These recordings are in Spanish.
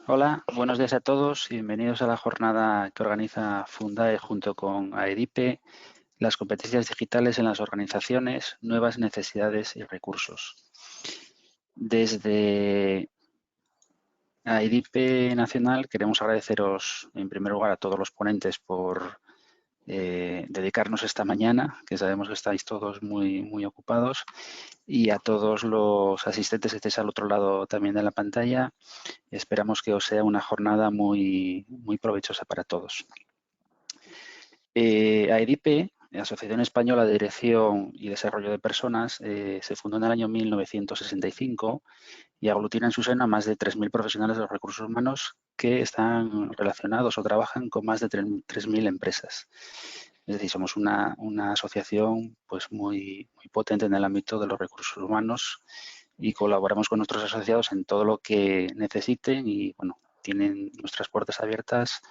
Hola, buenos días a todos y bienvenidos a la jornada que organiza Fundae junto con AEDIPE, las competencias digitales en las organizaciones, nuevas necesidades y recursos. Desde AEDIPE Nacional queremos agradeceros en primer lugar a todos los ponentes por dedicarnos esta mañana, que sabemos que estáis todos muy ocupados, y a todos los asistentes que estéis al otro lado también de la pantalla. Esperamos que os sea una jornada muy provechosa para todos. AEDIPE, Asociación Española de Dirección y Desarrollo de Personas, se fundó en el año 1965 y aglutina en su seno a más de 3.000 profesionales de los recursos humanos que están relacionados o trabajan con más de 3.000 empresas. Es decir, somos una asociación pues muy potente en el ámbito de los recursos humanos y colaboramos con nuestros asociados en todo lo que necesiten y, bueno, tienen nuestras puertas abiertas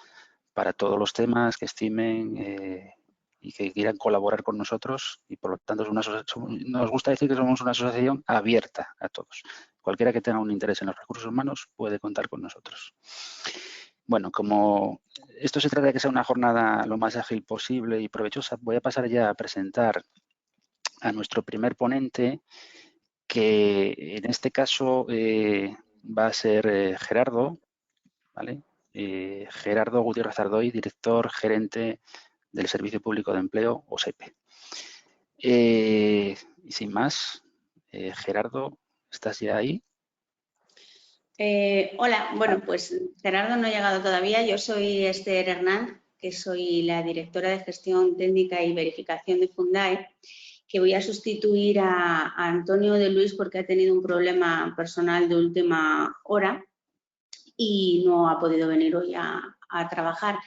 para todos los temas que estimen y que quieran colaborar con nosotros y, por lo tanto, nos gusta decir que somos una asociación abierta a todos. Cualquiera que tenga un interés en los recursos humanos puede contar con nosotros. Bueno, como esto se trata de que sea una jornada lo más ágil posible y provechosa, voy a pasar ya a presentar a nuestro primer ponente, que en este caso va a ser Gerardo, ¿vale? Gerardo Gutiérrez Ardoy, director gerente del Servicio Público de Empleo, o SEPE. Y sin más, Gerardo, ¿estás ya ahí? Hola, bueno, pues Gerardo no ha llegado todavía. Yo soy Esther Hernán, que soy la directora de Gestión Técnica y Verificación de Fundae, que voy a sustituir a Antonio de Luis porque ha tenido un problema personal de última hora y no ha podido venir hoy a trabajar.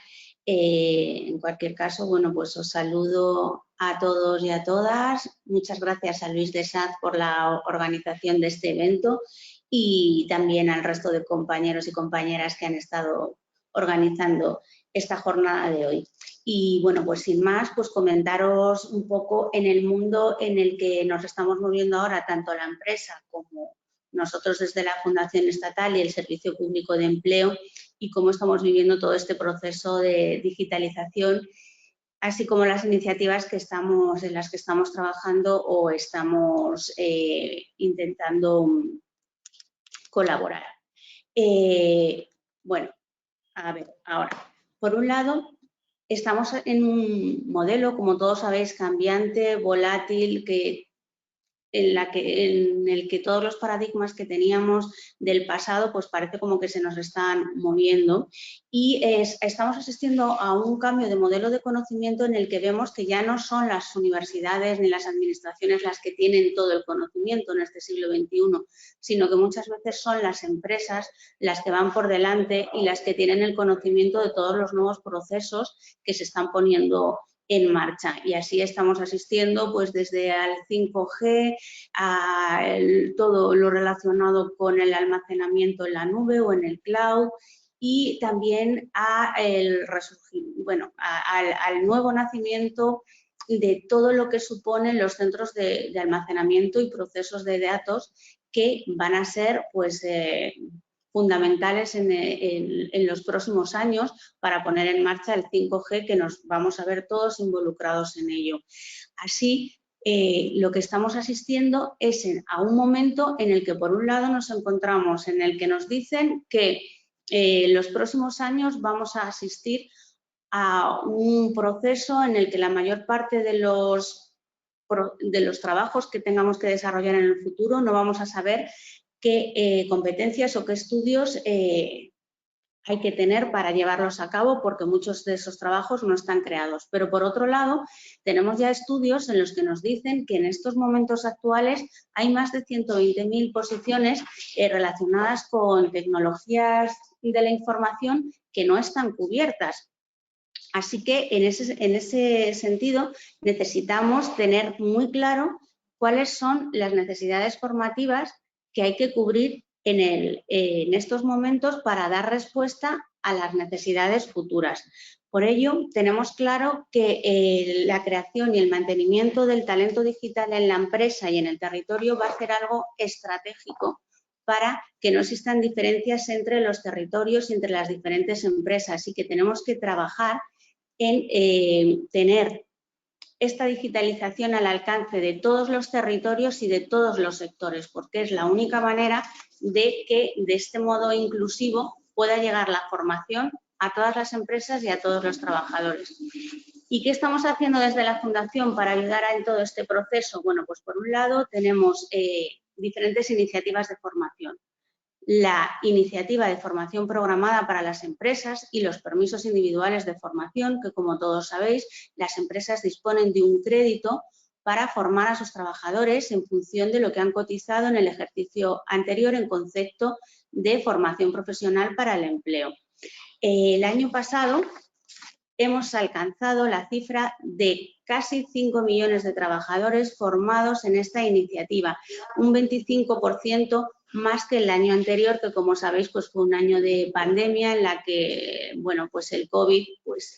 En cualquier caso, bueno, pues os saludo a todos y a todas. Muchas gracias a Luis de Saz por la organización de este evento y también al resto de compañeros y compañeras que han estado organizando esta jornada de hoy. Y bueno, pues sin más, pues comentaros un poco en el mundo en el que nos estamos moviendo ahora, tanto la empresa como nosotros desde la Fundación Estatal y el Servicio Público de Empleo, y cómo estamos viviendo todo este proceso de digitalización, así como las iniciativas en las que estamos trabajando o estamos intentando colaborar. Bueno, a ver, ahora, por un lado, estamos en un modelo, como todos sabéis, cambiante, volátil, en el que todos los paradigmas que teníamos del pasado pues parece como que se nos están moviendo y estamos asistiendo a un cambio de modelo de conocimiento en el que vemos que ya no son las universidades ni las administraciones las que tienen todo el conocimiento en este siglo XXI, sino que muchas veces son las empresas las que van por delante y las que tienen el conocimiento de todos los nuevos procesos que se están poniendo en marcha, y así estamos asistiendo pues desde al 5G a todo lo relacionado con el almacenamiento en la nube o en el cloud, y también al nuevo nacimiento de todo lo que suponen los centros de almacenamiento y procesos de datos que van a ser pues fundamentales en los próximos años para poner en marcha el 5G, que nos vamos a ver todos involucrados en ello. Así, lo que estamos asistiendo es a un momento en el que, por un lado, nos encontramos en el que nos dicen que en los próximos años vamos a asistir a un proceso en el que la mayor parte de los trabajos que tengamos que desarrollar en el futuro no vamos a saber qué competencias o qué estudios hay que tener para llevarlos a cabo, porque muchos de esos trabajos no están creados. Pero, por otro lado, tenemos ya estudios en los que nos dicen que en estos momentos actuales hay más de 120.000 posiciones relacionadas con tecnologías de la información que no están cubiertas. Así que, en ese sentido, necesitamos tener muy claro cuáles son las necesidades formativas que hay que cubrir en estos momentos para dar respuesta a las necesidades futuras. Por ello, tenemos claro que la creación y el mantenimiento del talento digital en la empresa y en el territorio va a ser algo estratégico para que no existan diferencias entre los territorios y entre las diferentes empresas, y que tenemos que trabajar en tener esta digitalización al alcance de todos los territorios y de todos los sectores, porque es la única manera de que de este modo inclusivo pueda llegar la formación a todas las empresas y a todos los trabajadores. ¿Y qué estamos haciendo desde la Fundación para ayudar en todo este proceso? Bueno, pues por un lado tenemos diferentes iniciativas de formación. La iniciativa de formación programada para las empresas y los permisos individuales de formación, que como todos sabéis, las empresas disponen de un crédito para formar a sus trabajadores en función de lo que han cotizado en el ejercicio anterior en concepto de formación profesional para el empleo. El año pasado hemos alcanzado la cifra de casi 5 millones de trabajadores formados en esta iniciativa, un 25% más que el año anterior, que como sabéis pues fue un año de pandemia en la que, bueno, pues el COVID pues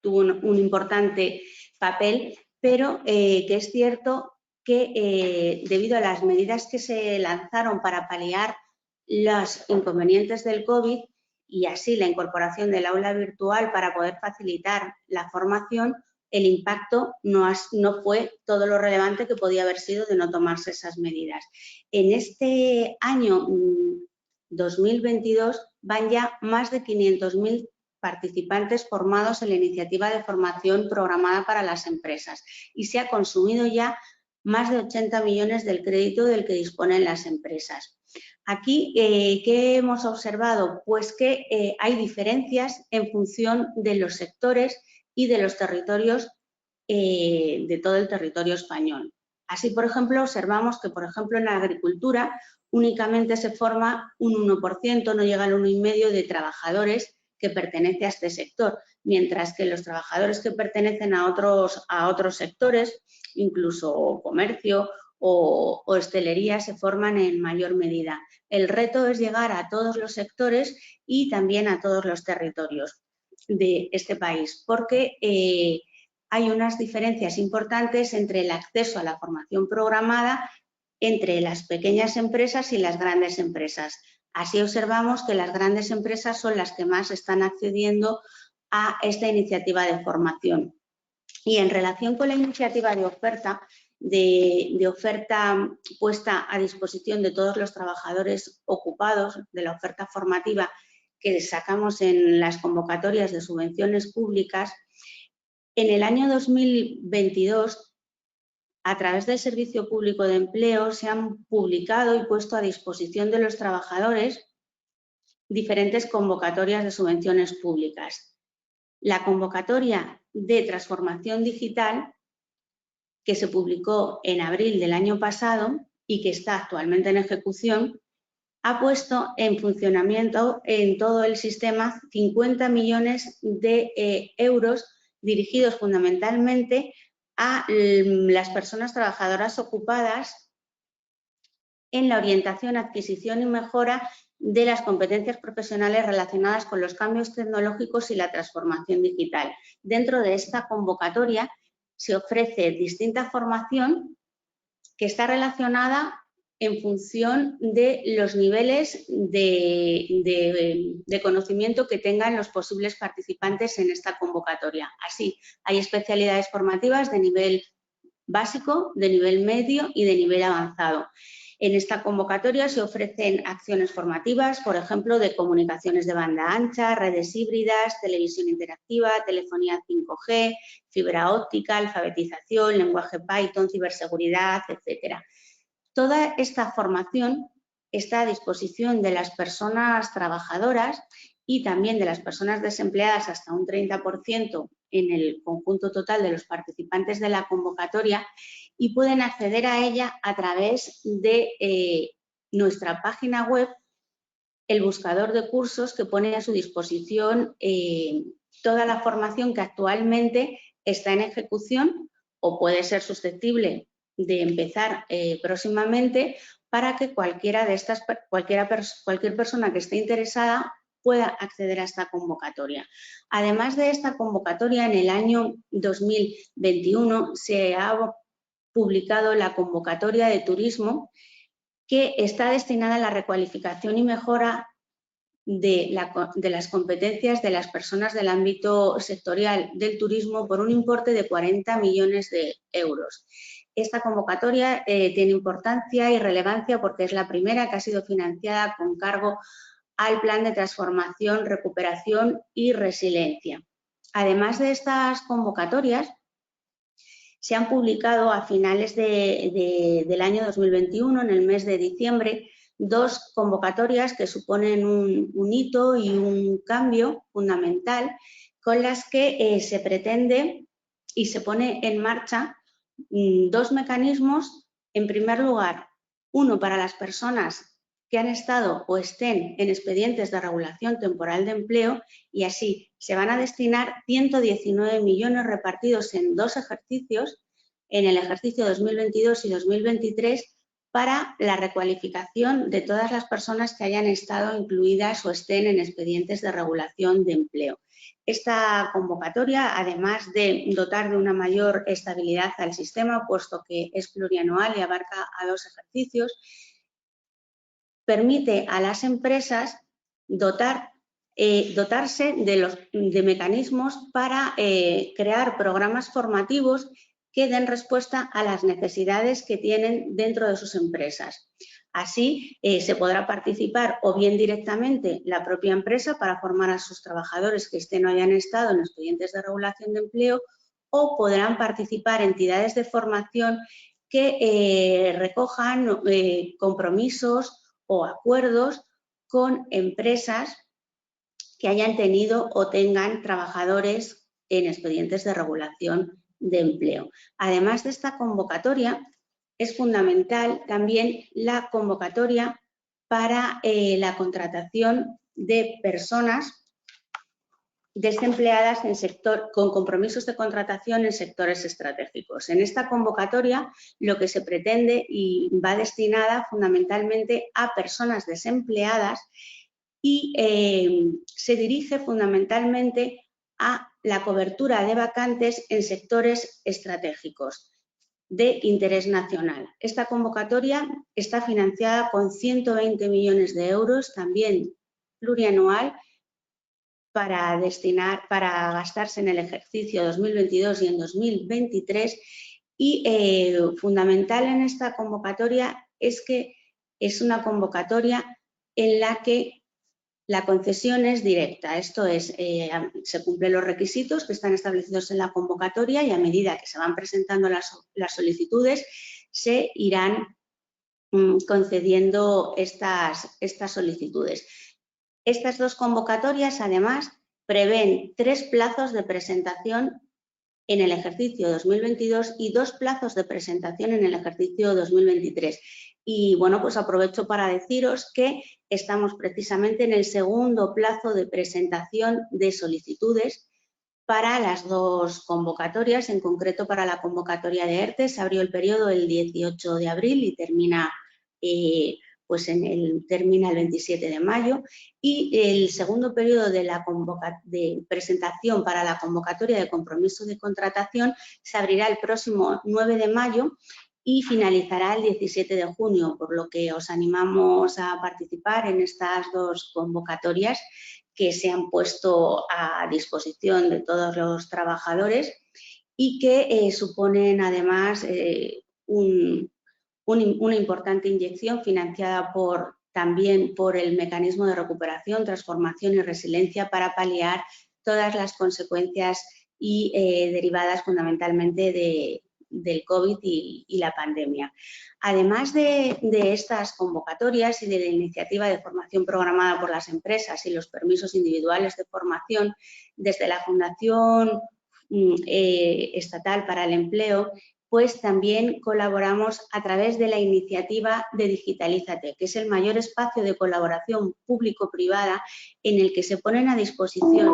tuvo un importante papel, pero que es cierto que debido a las medidas que se lanzaron para paliar los inconvenientes del COVID y así la incorporación del aula virtual para poder facilitar la formación, el impacto no fue todo lo relevante que podía haber sido de no tomarse esas medidas. En este año 2022 van ya más de 500.000 participantes formados en la iniciativa de formación programada para las empresas y se ha consumido ya más de 80 millones del crédito del que disponen las empresas. Aquí, ¿qué hemos observado? Pues que hay diferencias en función de los sectores y de los territorios de todo el territorio español. Así, por ejemplo, observamos que, por ejemplo, en la agricultura únicamente se forma un 1%, no llega al 1,5% de trabajadores que pertenece a este sector, mientras que los trabajadores que pertenecen a otros sectores, incluso comercio o hostelería, se forman en mayor medida. El reto es llegar a todos los sectores y también a todos los territorios de este país, porque hay unas diferencias importantes entre el acceso a la formación programada entre las pequeñas empresas y las grandes empresas. Así observamos que las grandes empresas son las que más están accediendo a esta iniciativa de formación. Y en relación con la iniciativa de oferta puesta a disposición de todos los trabajadores ocupados, de la oferta formativa que sacamos en las convocatorias de subvenciones públicas, en el año 2022, a través del Servicio Público de Empleo, se han publicado y puesto a disposición de los trabajadores diferentes convocatorias de subvenciones públicas. La convocatoria de transformación digital, que se publicó en abril del año pasado y que está actualmente en ejecución, ha puesto en funcionamiento en todo el sistema 50 millones de euros dirigidos fundamentalmente a las personas trabajadoras ocupadas en la orientación, adquisición y mejora de las competencias profesionales relacionadas con los cambios tecnológicos y la transformación digital. Dentro de esta convocatoria se ofrece distinta formación que está relacionada en función de los niveles de conocimiento que tengan los posibles participantes en esta convocatoria. Así, hay especialidades formativas de nivel básico, de nivel medio y de nivel avanzado. En esta convocatoria se ofrecen acciones formativas, por ejemplo, de comunicaciones de banda ancha, redes híbridas, televisión interactiva, telefonía 5G, fibra óptica, alfabetización, lenguaje Python, ciberseguridad, etcétera. Toda esta formación está a disposición de las personas trabajadoras y también de las personas desempleadas, hasta un 30% en el conjunto total de los participantes de la convocatoria, y pueden acceder a ella a través de nuestra página web, el buscador de cursos que pone a su disposición toda la formación que actualmente está en ejecución o puede ser susceptible de empezar próximamente, para que cualquier persona que esté interesada pueda acceder a esta convocatoria. Además de esta convocatoria, en el año 2021 se ha publicado la convocatoria de turismo, que está destinada a la recualificación y mejora de las competencias de las personas del ámbito sectorial del turismo por un importe de 40 millones de euros. Esta convocatoria tiene importancia y relevancia porque es la primera que ha sido financiada con cargo al Plan de Transformación, Recuperación y Resiliencia. Además de estas convocatorias, se han publicado a finales del año 2021, en el mes de diciembre, 2 convocatorias que suponen un hito y un cambio fundamental, con las que se pretende y se pone en marcha 2 mecanismos. En primer lugar, uno para las personas que han estado o estén en expedientes de regulación temporal de empleo, y así se van a destinar 119 millones repartidos en 2 ejercicios, en el ejercicio 2022 y 2023, para la recualificación de todas las personas que hayan estado incluidas o estén en expedientes de regulación de empleo. Esta convocatoria, además de dotar de una mayor estabilidad al sistema, puesto que es plurianual y abarca a 2 ejercicios, permite a las empresas dotarse de mecanismos para crear programas formativos que den respuesta a las necesidades que tienen dentro de sus empresas. Así se podrá participar o bien directamente la propia empresa para formar a sus trabajadores que estén o hayan estado en expedientes de regulación de empleo, o podrán participar entidades de formación que recojan compromisos o acuerdos con empresas que hayan tenido o tengan trabajadores en expedientes de regulación de empleo. Además de esta convocatoria, es fundamental también la convocatoria para la contratación de personas desempleadas con compromisos de contratación en sectores estratégicos. En esta convocatoria lo que se pretende y va destinada fundamentalmente a personas desempleadas y se dirige fundamentalmente a la cobertura de vacantes en sectores estratégicos de interés nacional. Esta convocatoria está financiada con 120 millones de euros, también plurianual, para gastarse en el ejercicio 2022 y en 2023. Y fundamental en esta convocatoria es que es una convocatoria en la que la concesión es directa, esto es, se cumplen los requisitos que están establecidos en la convocatoria, y a medida que se van presentando las solicitudes se irán concediendo estas solicitudes. Estas 2 convocatorias, además, prevén 3 plazos de presentación en el ejercicio 2022 y 2 plazos de presentación en el ejercicio 2023. Y bueno, pues aprovecho para deciros que estamos precisamente en el segundo plazo de presentación de solicitudes para las 2 convocatorias. En concreto, para la convocatoria de ERTE se abrió el periodo el 18 de abril y termina termina el 27 de mayo, y el segundo periodo de presentación para la convocatoria de compromiso de contratación se abrirá el próximo 9 de mayo y finalizará el 17 de junio, por lo que os animamos a participar en estas 2 convocatorias que se han puesto a disposición de todos los trabajadores y que suponen además una importante inyección financiada también por el Mecanismo de Recuperación, Transformación y Resiliencia, para paliar todas las consecuencias derivadas fundamentalmente del COVID y la pandemia. Además de estas convocatorias y de la iniciativa de formación programada por las empresas y los permisos individuales de formación, desde la Fundación Estatal para el Empleo, pues también colaboramos a través de la iniciativa de Digitalízate, que es el mayor espacio de colaboración público-privada en el que se ponen a disposición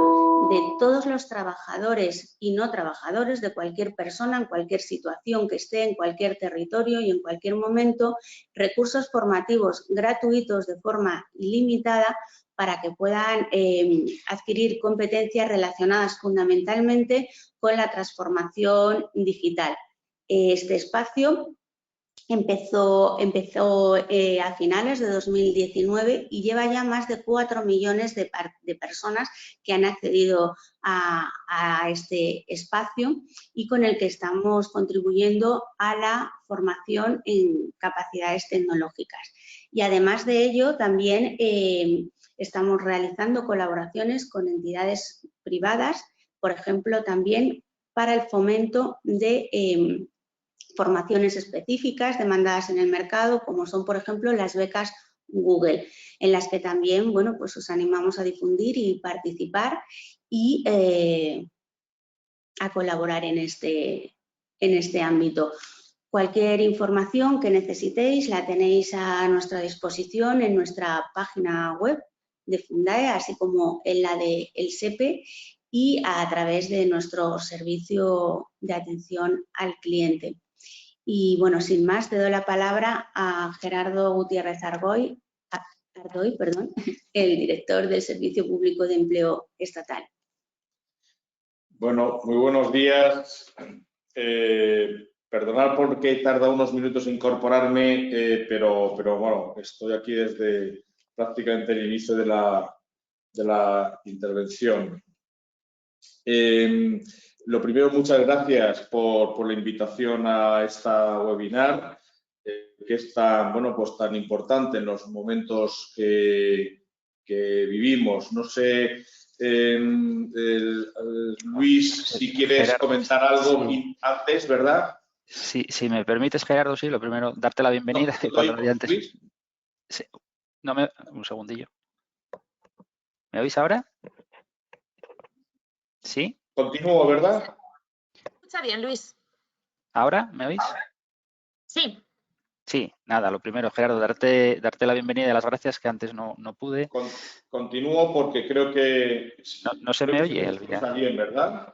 de todos los trabajadores y no trabajadores, de cualquier persona, en cualquier situación que esté, en cualquier territorio y en cualquier momento, recursos formativos gratuitos de forma ilimitada para que puedan adquirir competencias relacionadas fundamentalmente con la transformación digital. Este espacio empezó a finales de 2019 y lleva ya más de 4 millones de personas que han accedido a este espacio y con el que estamos contribuyendo a la formación en capacidades tecnológicas. Y además de ello, también estamos realizando colaboraciones con entidades privadas, por ejemplo, también para el fomento de formaciones específicas demandadas en el mercado, como son, por ejemplo, las becas Google, en las que también, bueno, pues os animamos a difundir y participar y a colaborar en este ámbito. Cualquier información que necesitéis la tenéis a nuestra disposición en nuestra página web de Fundae, así como en la de El SEPE y a través de nuestro servicio de atención al cliente. Y bueno, sin más, te doy la palabra a Gerardo Gutiérrez Ardoy, el director del Servicio Público de Empleo Estatal. Bueno, muy buenos días. Perdonad porque he tardado unos minutos en incorporarme, pero bueno, estoy aquí desde prácticamente el inicio de la intervención. Lo primero, muchas gracias por la invitación a esta webinar, que es tan, bueno, pues tan importante en los momentos que vivimos. No sé, Luis, si quieres Gerardo, comentar algo sí. antes, ¿verdad? Sí, si me permites, Gerardo, sí, lo primero, darte la bienvenida. No, Cuando lo di antes. Luis. Sí, un segundillo. ¿Me oís ahora? ¿Sí? Continúo, ¿verdad? Escucha bien, Luis. ¿Ahora me oís? Sí. Sí, nada, lo primero, Gerardo, darte la bienvenida y las gracias, que antes no pude. Continúo porque creo que No se me oye, Elvira. Está bien, ¿verdad?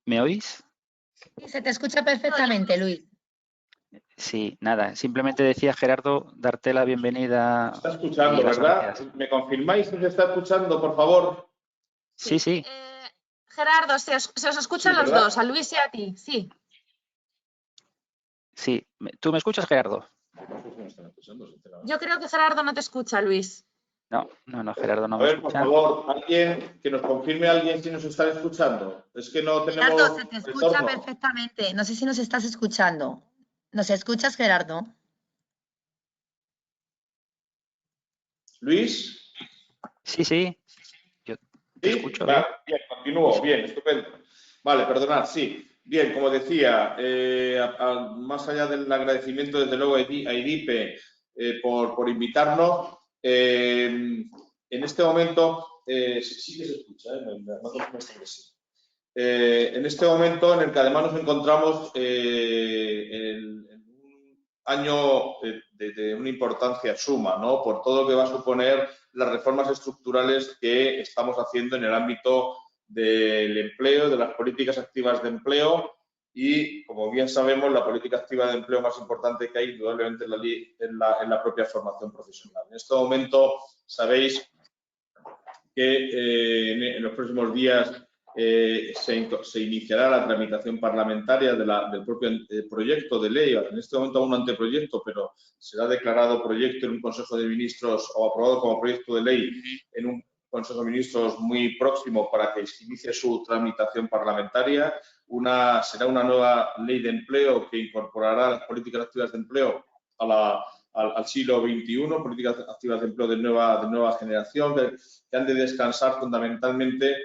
¿Me oís? Sí, se te escucha perfectamente, Luis. Sí, nada, simplemente decía, Gerardo, darte la bienvenida. Está escuchando, y las ¿verdad? gracias. ¿Me confirmáis si se está escuchando, por favor? Sí, sí. Gerardo, se os escuchan Sí, los ¿verdad? dos, a Luis y a ti, sí. Sí, ¿tú me escuchas, Gerardo? No sé si me están escuchando, sinceramente. Yo creo que Gerardo no te escucha, Luis. No, Gerardo no A me ver, por escucha. favor, alguien que nos confirme alguien si nos están escuchando. Es que no tenemos Gerardo, se te escucha retorno. perfectamente. No sé si nos estás escuchando. ¿Nos escuchas, Gerardo? Luis. Sí, sí. Yo te ¿Sí? escucho bien. Vale, bien, continúo, bien, estupendo. Vale, perdonad, sí. Bien, como decía, más allá del agradecimiento, desde luego, a IDIPE por invitarnos, en este momento, sí que se escucha, en este momento en el que además nos encontramos en un año de una importancia suma, ¿no? Por todo lo que va a suponer las reformas estructurales que estamos haciendo en el ámbito del empleo, de las políticas activas de empleo y, como bien sabemos, la política activa de empleo más importante que hay, indudablemente, en la propia formación profesional. En este momento, sabéis que en los próximos días se iniciará la tramitación parlamentaria del propio proyecto de ley. En este momento aún un anteproyecto, pero será declarado proyecto en un Consejo de Ministros o aprobado como proyecto de ley en un Consejo de Ministros muy próximo para que inicie su tramitación parlamentaria. Será una nueva ley de empleo que incorporará las políticas activas de empleo al siglo XXI, políticas activas de empleo de nueva generación, que han de descansar fundamentalmente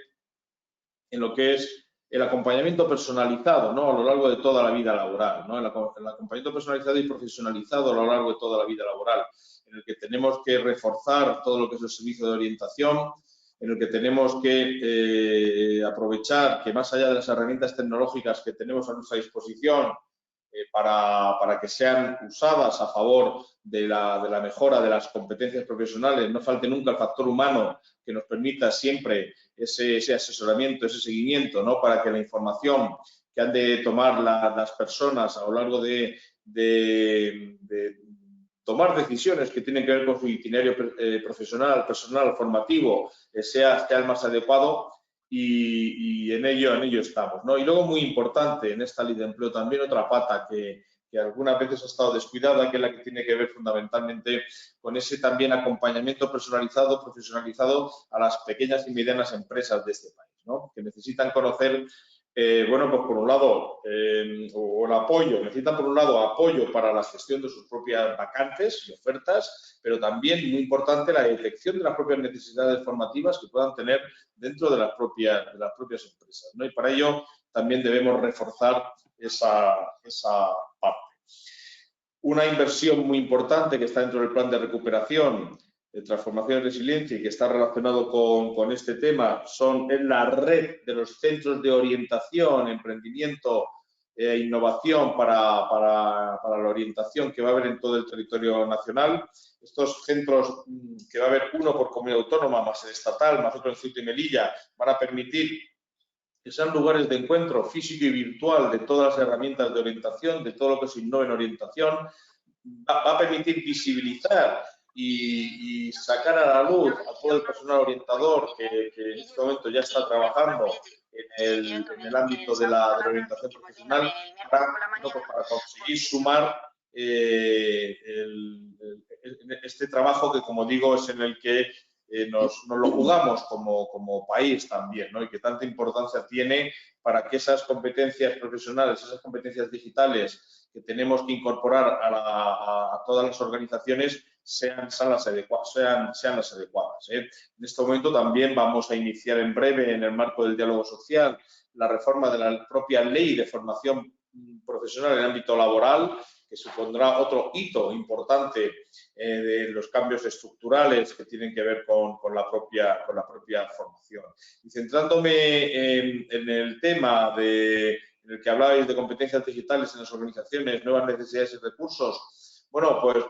en lo que es el acompañamiento personalizado, ¿no? A lo largo de toda la vida laboral, ¿no? El acompañamiento personalizado y profesionalizado a lo largo de toda la vida laboral, en el que tenemos que reforzar todo lo que es el servicio de orientación, en el que tenemos que aprovechar que más allá de las herramientas tecnológicas que tenemos a nuestra disposición para que sean usadas a favor de la mejora de las competencias profesionales, no falte nunca el factor humano que nos permita siempre ese asesoramiento, ese seguimiento, ¿no? Para que la información que han de tomar las personas a lo largo de tomar decisiones que tienen que ver con su itinerario profesional, personal, formativo, sea el más adecuado, y en ello estamos, ¿no? Y luego, muy importante en esta ley de empleo también, otra pata que algunas veces ha estado descuidada, que es la que tiene que ver fundamentalmente con ese también acompañamiento personalizado, profesionalizado a las pequeñas y medianas empresas de este país, ¿no? Que necesitan conocer, bueno, pues por un lado, o el apoyo, necesitan por un lado apoyo para la gestión de sus propias vacantes y ofertas, pero también, muy importante, la detección de las propias necesidades formativas que puedan tener dentro de las propias empresas, ¿no? Y para ello también debemos reforzar esa parte. Una inversión muy importante que está dentro del plan de recuperación, de transformación y resiliencia, y que está relacionado con este tema, es la red de los centros de orientación, emprendimiento e innovación para la orientación que va a haber en todo el territorio nacional. Estos centros, que va a haber uno por comunidad autónoma, más el estatal, más otro en Ceuta y Melilla, van a permitir que sean lugares de encuentro físico y virtual de todas las herramientas de orientación, de todo lo que se innove en orientación. Va a permitir visibilizar y sacar a la luz a todo el personal orientador que en este momento ya está trabajando en el ámbito de la orientación profesional para conseguir sumar este trabajo que, como digo, es en el que nos lo jugamos como país también, ¿no? Y que tanta importancia tiene para que esas competencias profesionales, esas competencias digitales que tenemos que incorporar a todas las organizaciones sean las adecuadas, ¿eh? En este momento también vamos a iniciar en breve, en el marco del diálogo social, la reforma de la propia ley de formación profesional en el ámbito laboral, que supondrá otro hito importante de los cambios estructurales que tienen que ver con la propia formación. Y centrándome en el tema en el que hablabais de competencias digitales en las organizaciones, nuevas necesidades y recursos, bueno, pues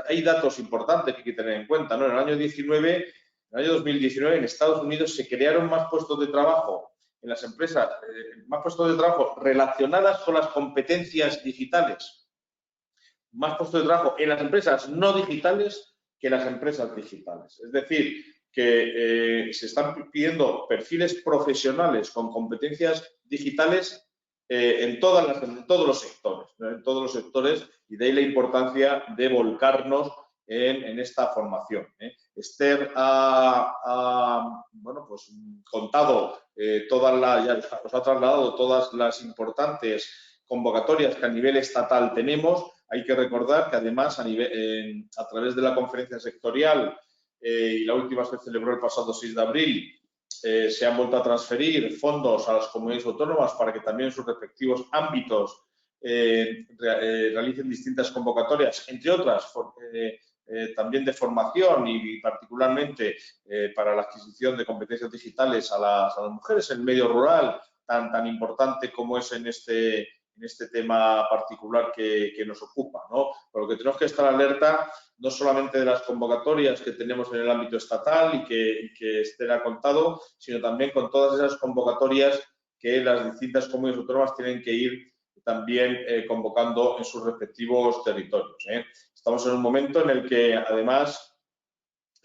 hay datos importantes que hay que tener en cuenta, ¿no? En el año 2019, en Estados Unidos se crearon más puestos de trabajo en las empresas, más puestos de trabajo relacionadas con las competencias digitales, más puestos de trabajo en las empresas no digitales que en las empresas digitales. Es decir, que se están pidiendo perfiles profesionales con competencias digitales en todos los sectores, y de ahí la importancia de volcarnos en esta formación. Esther bueno, pues contado ya os ha trasladado todas las importantes convocatorias que a nivel estatal tenemos. Hay que recordar que además a través de la conferencia sectorial, y la última se celebró el pasado 6 de abril, se han vuelto a transferir fondos a las comunidades autónomas para que también en sus respectivos ámbitos realicen distintas convocatorias, entre otras también de formación y particularmente para la adquisición de competencias digitales a las mujeres en el medio rural, tan importante como es en este tema particular que nos ocupa, ¿no? Por lo que tenemos que estar alerta no solamente de las convocatorias que tenemos en el ámbito estatal y que Esther ha contado, sino también con todas esas convocatorias que las distintas comunidades autónomas tienen que ir también convocando en sus respectivos territorios, ¿eh? Estamos en un momento en el que, además,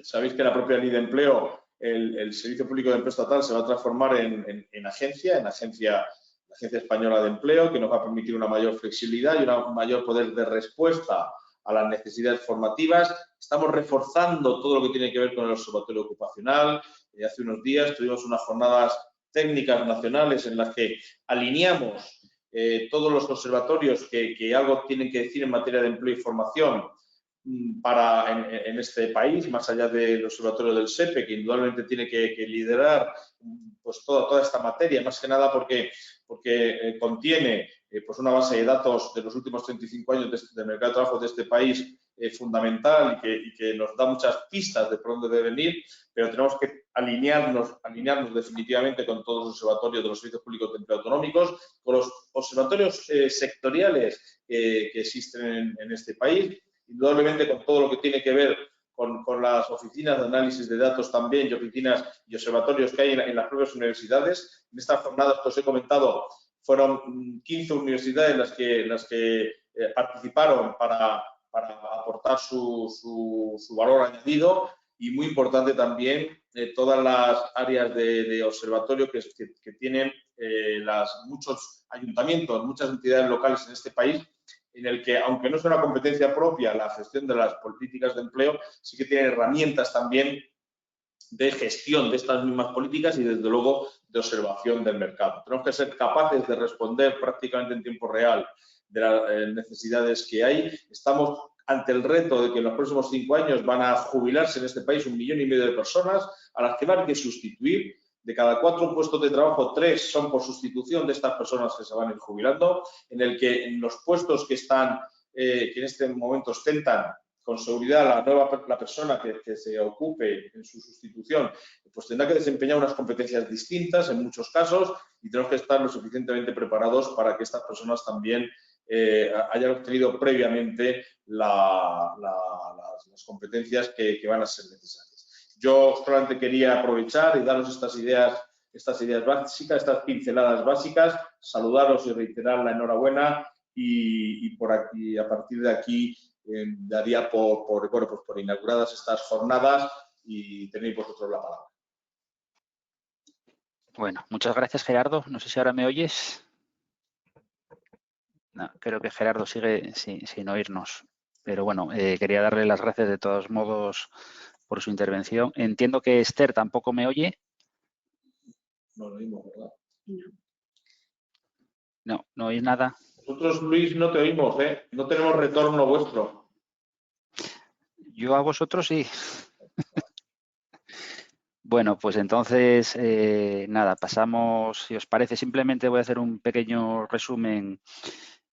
sabéis que la propia ley de empleo, el Servicio Público de Empleo Estatal se va a transformar en agencia, la Agencia Española de Empleo, que nos va a permitir una mayor flexibilidad y un mayor poder de respuesta a las necesidades formativas. Estamos reforzando todo lo que tiene que ver con el observatorio ocupacional. Hace unos días tuvimos unas jornadas técnicas nacionales en las que alineamos todos los observatorios que algo tienen que decir en materia de empleo y formación en este país, más allá del observatorio del SEPE, que indudablemente tiene que liderar pues toda esta materia, más que nada porque contiene pues una base de datos de los últimos 35 años del mercado de trabajo de este país fundamental y que nos da muchas pistas de por dónde debe venir, pero tenemos que alinearnos definitivamente con todos los observatorios de los servicios públicos de empleo autonómicos, con los observatorios sectoriales que existen en este país, indudablemente con todo lo que tiene que ver con las oficinas de análisis de datos también y oficinas y observatorios que hay en las propias universidades. En estas jornadas que os he comentado fueron 15 universidades las que participaron para aportar su valor añadido, y muy importante también todas las áreas de observatorio que tienen muchos ayuntamientos, muchas entidades locales en este país, en el que, aunque no es una competencia propia la gestión de las políticas de empleo, sí que tiene herramientas también de gestión de estas mismas políticas y, desde luego, de observación del mercado. Tenemos que ser capaces de responder prácticamente en tiempo real de las necesidades que hay. Estamos ante el reto de que en los próximos 5 años van a jubilarse en este país 1,5 millones de personas a las que van a que sustituir. De cada 4 puestos de trabajo, 3 son por sustitución de estas personas que se van a ir jubilando, en el que en los puestos que en este momento ostentan con seguridad la persona que se ocupe en su sustitución, pues tendrá que desempeñar unas competencias distintas en muchos casos, y tenemos que estar lo suficientemente preparados para que estas personas también hayan obtenido previamente las competencias que van a ser necesarias. Yo solamente quería aprovechar y daros estas ideas básicas, estas pinceladas básicas, saludaros y reiterar la enhorabuena, y por aquí, a partir de aquí, daría por inauguradas estas jornadas, y tenéis vosotros la palabra. Bueno, muchas gracias, Gerardo. No sé si ahora me oyes. No, creo que Gerardo sigue sin oírnos. Pero bueno, quería darle las gracias de todos modos por su intervención. Entiendo que Esther tampoco me oye. No lo oímos, ¿verdad? No, no oís nada. Nosotros, Luis, no te oímos, ¿eh? No tenemos retorno vuestro. Yo a vosotros sí. Bueno, pues entonces, nada, pasamos, si os parece, simplemente voy a hacer un pequeño resumen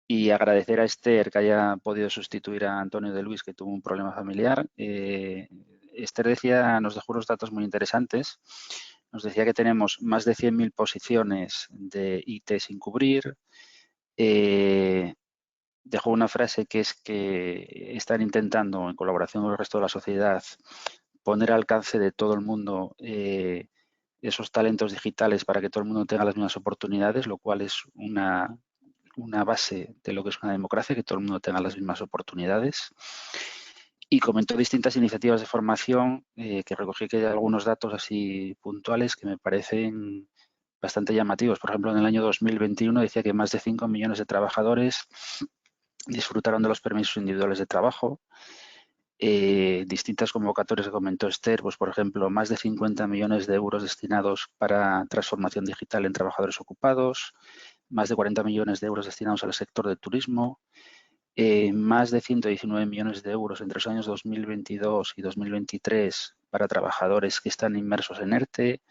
y agradecer a Esther que haya podido sustituir a Antonio de Luis, que tuvo un problema familiar. Esther nos dejó unos datos muy interesantes. Nos decía que tenemos más de 100.000 posiciones de IT sin cubrir. Dejó una frase que es que están intentando, en colaboración con el resto de la sociedad, poner al alcance de todo el mundo esos talentos digitales para que todo el mundo tenga las mismas oportunidades, lo cual es una base de lo que es una democracia, que todo el mundo tenga las mismas oportunidades. Y comentó distintas iniciativas de formación que recogí, que hay algunos datos así puntuales que me parecen bastante llamativos. Por ejemplo, en el año 2021 decía que más de 5 millones de trabajadores disfrutaron de los permisos individuales de trabajo. Distintas convocatorias que comentó Esther, pues por ejemplo, más de 50 millones de euros destinados para transformación digital en trabajadores ocupados, más de 40 millones de euros destinados al sector del turismo, más de 119 millones de euros entre los años 2022 y 2023 para trabajadores que están inmersos en ERTE,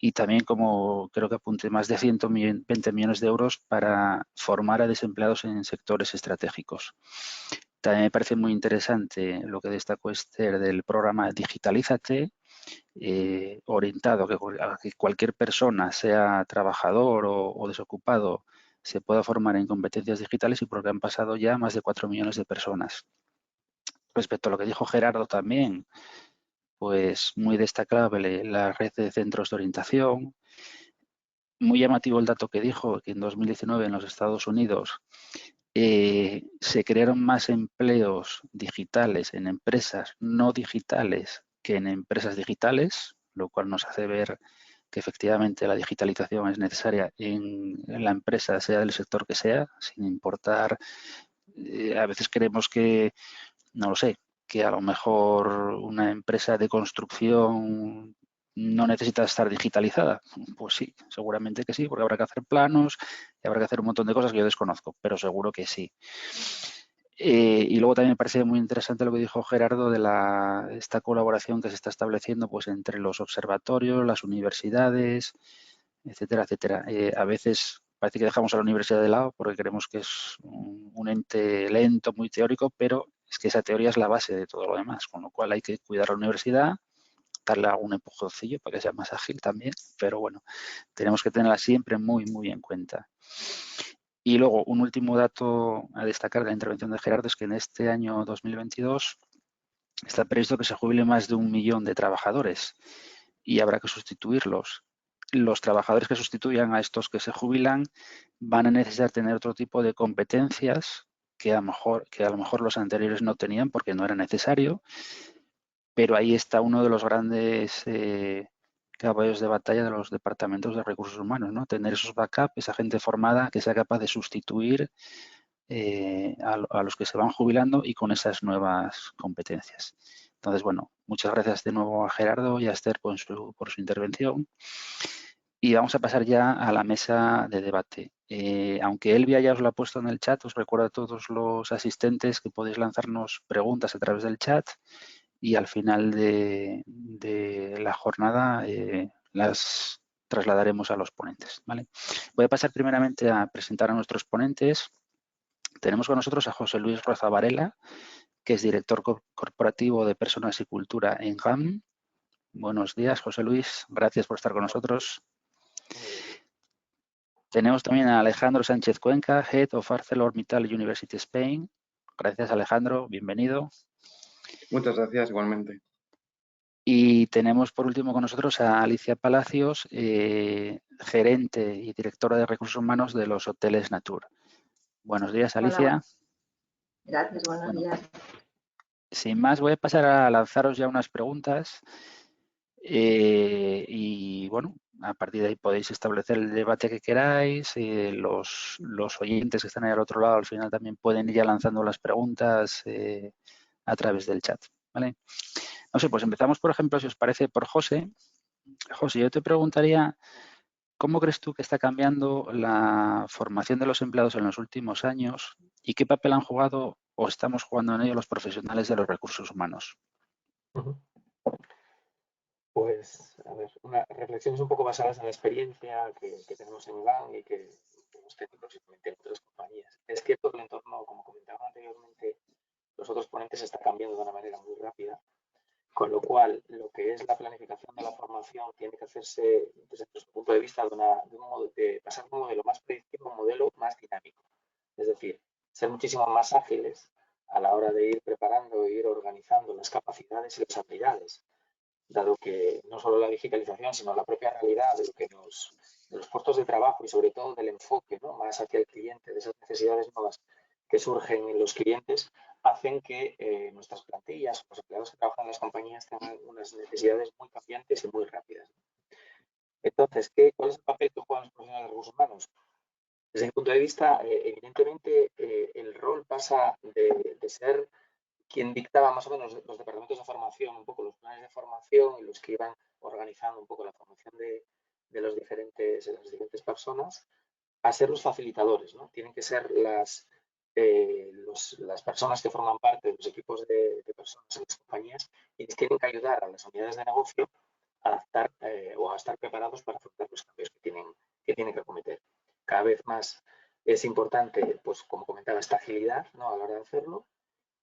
y también, como creo que apunté, más de 120 millones de euros para formar a desempleados en sectores estratégicos. También me parece muy interesante lo que destacó Esther del programa Digitalízate, orientado a que cualquier persona, sea trabajador o desocupado, se pueda formar en competencias digitales, y porque han pasado ya más de 4 millones de personas. Respecto a lo que dijo Gerardo también, pues muy destacable la red de centros de orientación. Muy llamativo el dato que dijo, que en 2019 en los Estados Unidos se crearon más empleos digitales en empresas no digitales que en empresas digitales, lo cual nos hace ver que efectivamente la digitalización es necesaria en la empresa, sea del sector que sea, sin importar. A veces creemos que, no lo sé, que a lo mejor una empresa de construcción no necesita estar digitalizada. Pues sí, seguramente que sí, porque habrá que hacer planos y habrá que hacer un montón de cosas que yo desconozco, pero seguro que sí. Y luego también me parece muy interesante lo que dijo Gerardo de esta colaboración que se está estableciendo pues entre los observatorios, las universidades, etcétera, etcétera. A veces parece que dejamos a la universidad de lado porque creemos que es un ente lento, muy teórico, pero es que esa teoría es la base de todo lo demás, con lo cual hay que cuidar la universidad, darle algún empujoncillo para que sea más ágil también, pero bueno, tenemos que tenerla siempre muy, muy en cuenta. Y luego, un último dato a destacar de la intervención de Gerardo es que en este año 2022 está previsto que se jubile más de 1 millón de trabajadores y habrá que sustituirlos. Los trabajadores que sustituyan a estos que se jubilan van a necesitar tener otro tipo de competencias que a lo mejor los anteriores no tenían porque no era necesario, pero ahí está uno de los grandes caballos de batalla de los departamentos de recursos humanos, ¿no? Tener esos backup, esa gente formada que sea capaz de sustituir a los que se van jubilando y con esas nuevas competencias. Entonces, bueno, muchas gracias de nuevo a Gerardo y a Esther por su intervención. Y vamos a pasar ya a la mesa de debate. Aunque Elvia ya os lo ha puesto en el chat, os recuerdo a todos los asistentes que podéis lanzarnos preguntas a través del chat y al final de la jornada las trasladaremos a los ponentes, ¿vale? Voy a pasar primeramente a presentar a nuestros ponentes. Tenemos con nosotros a José Luis Roza Varela, que es director corporativo de Personas y Cultura en GAM. Buenos días, José Luis. Gracias por estar con nosotros. Tenemos también a Alejandro Sánchez Cuenca, Head of ArcelorMittal University Spain. Gracias, Alejandro. Bienvenido. Muchas gracias, igualmente. Y tenemos por último con nosotros a Alicia Palacios, gerente y directora de recursos humanos de los hoteles Natur. Buenos días, Alicia. Hola. Gracias, buenos días. Sin más, voy a pasar a lanzaros ya unas preguntas y bueno, a partir de ahí podéis establecer el debate que queráis. Los oyentes que están ahí al otro lado al final también pueden ir ya lanzando las preguntas a través del chat, ¿vale? No sé, pues empezamos, por ejemplo, si os parece, por José. José, yo te preguntaría, ¿cómo crees tú que está cambiando la formación de los empleados en los últimos años y qué papel han jugado o estamos jugando en ello los profesionales de los recursos humanos? Pues, a ver, unas reflexiones un poco basadas en la experiencia que tenemos en GAN y que hemos tenido próximamente en otras compañías. Es cierto que el entorno, como comentaba anteriormente, los otros ponentes está cambiando de una manera muy rápida, con lo cual lo que es la planificación de la formación tiene que hacerse desde nuestro punto de vista de pasar de un modelo más predictivo a un modelo más dinámico. Es decir, ser muchísimo más ágiles a la hora de ir preparando e ir organizando las capacidades y las habilidades, dado que no solo la digitalización, sino la propia realidad de los puestos de trabajo y sobre todo del enfoque, ¿no?, más hacia el cliente, de esas necesidades nuevas que surgen en los clientes, hacen que nuestras plantillas, los empleados que trabajan en las compañías tengan unas necesidades muy cambiantes y muy rápidas. Entonces, ¿cuál es el papel que juegan los profesionales de recursos humanos? Desde mi punto de vista, evidentemente, el rol pasa de ser quien dictaba más o menos los departamentos de formación, un poco los planes de formación y los que iban organizando un poco la formación de las diferentes personas, a ser los facilitadores, ¿no? Tienen que ser las personas que forman parte de los equipos de personas en las compañías y tienen que ayudar a las unidades de negocio a adaptar o a estar preparados para afrontar los cambios que tienen que acometer. Cada vez más es importante, pues como comentaba, esta agilidad, ¿no?, a la hora de hacerlo.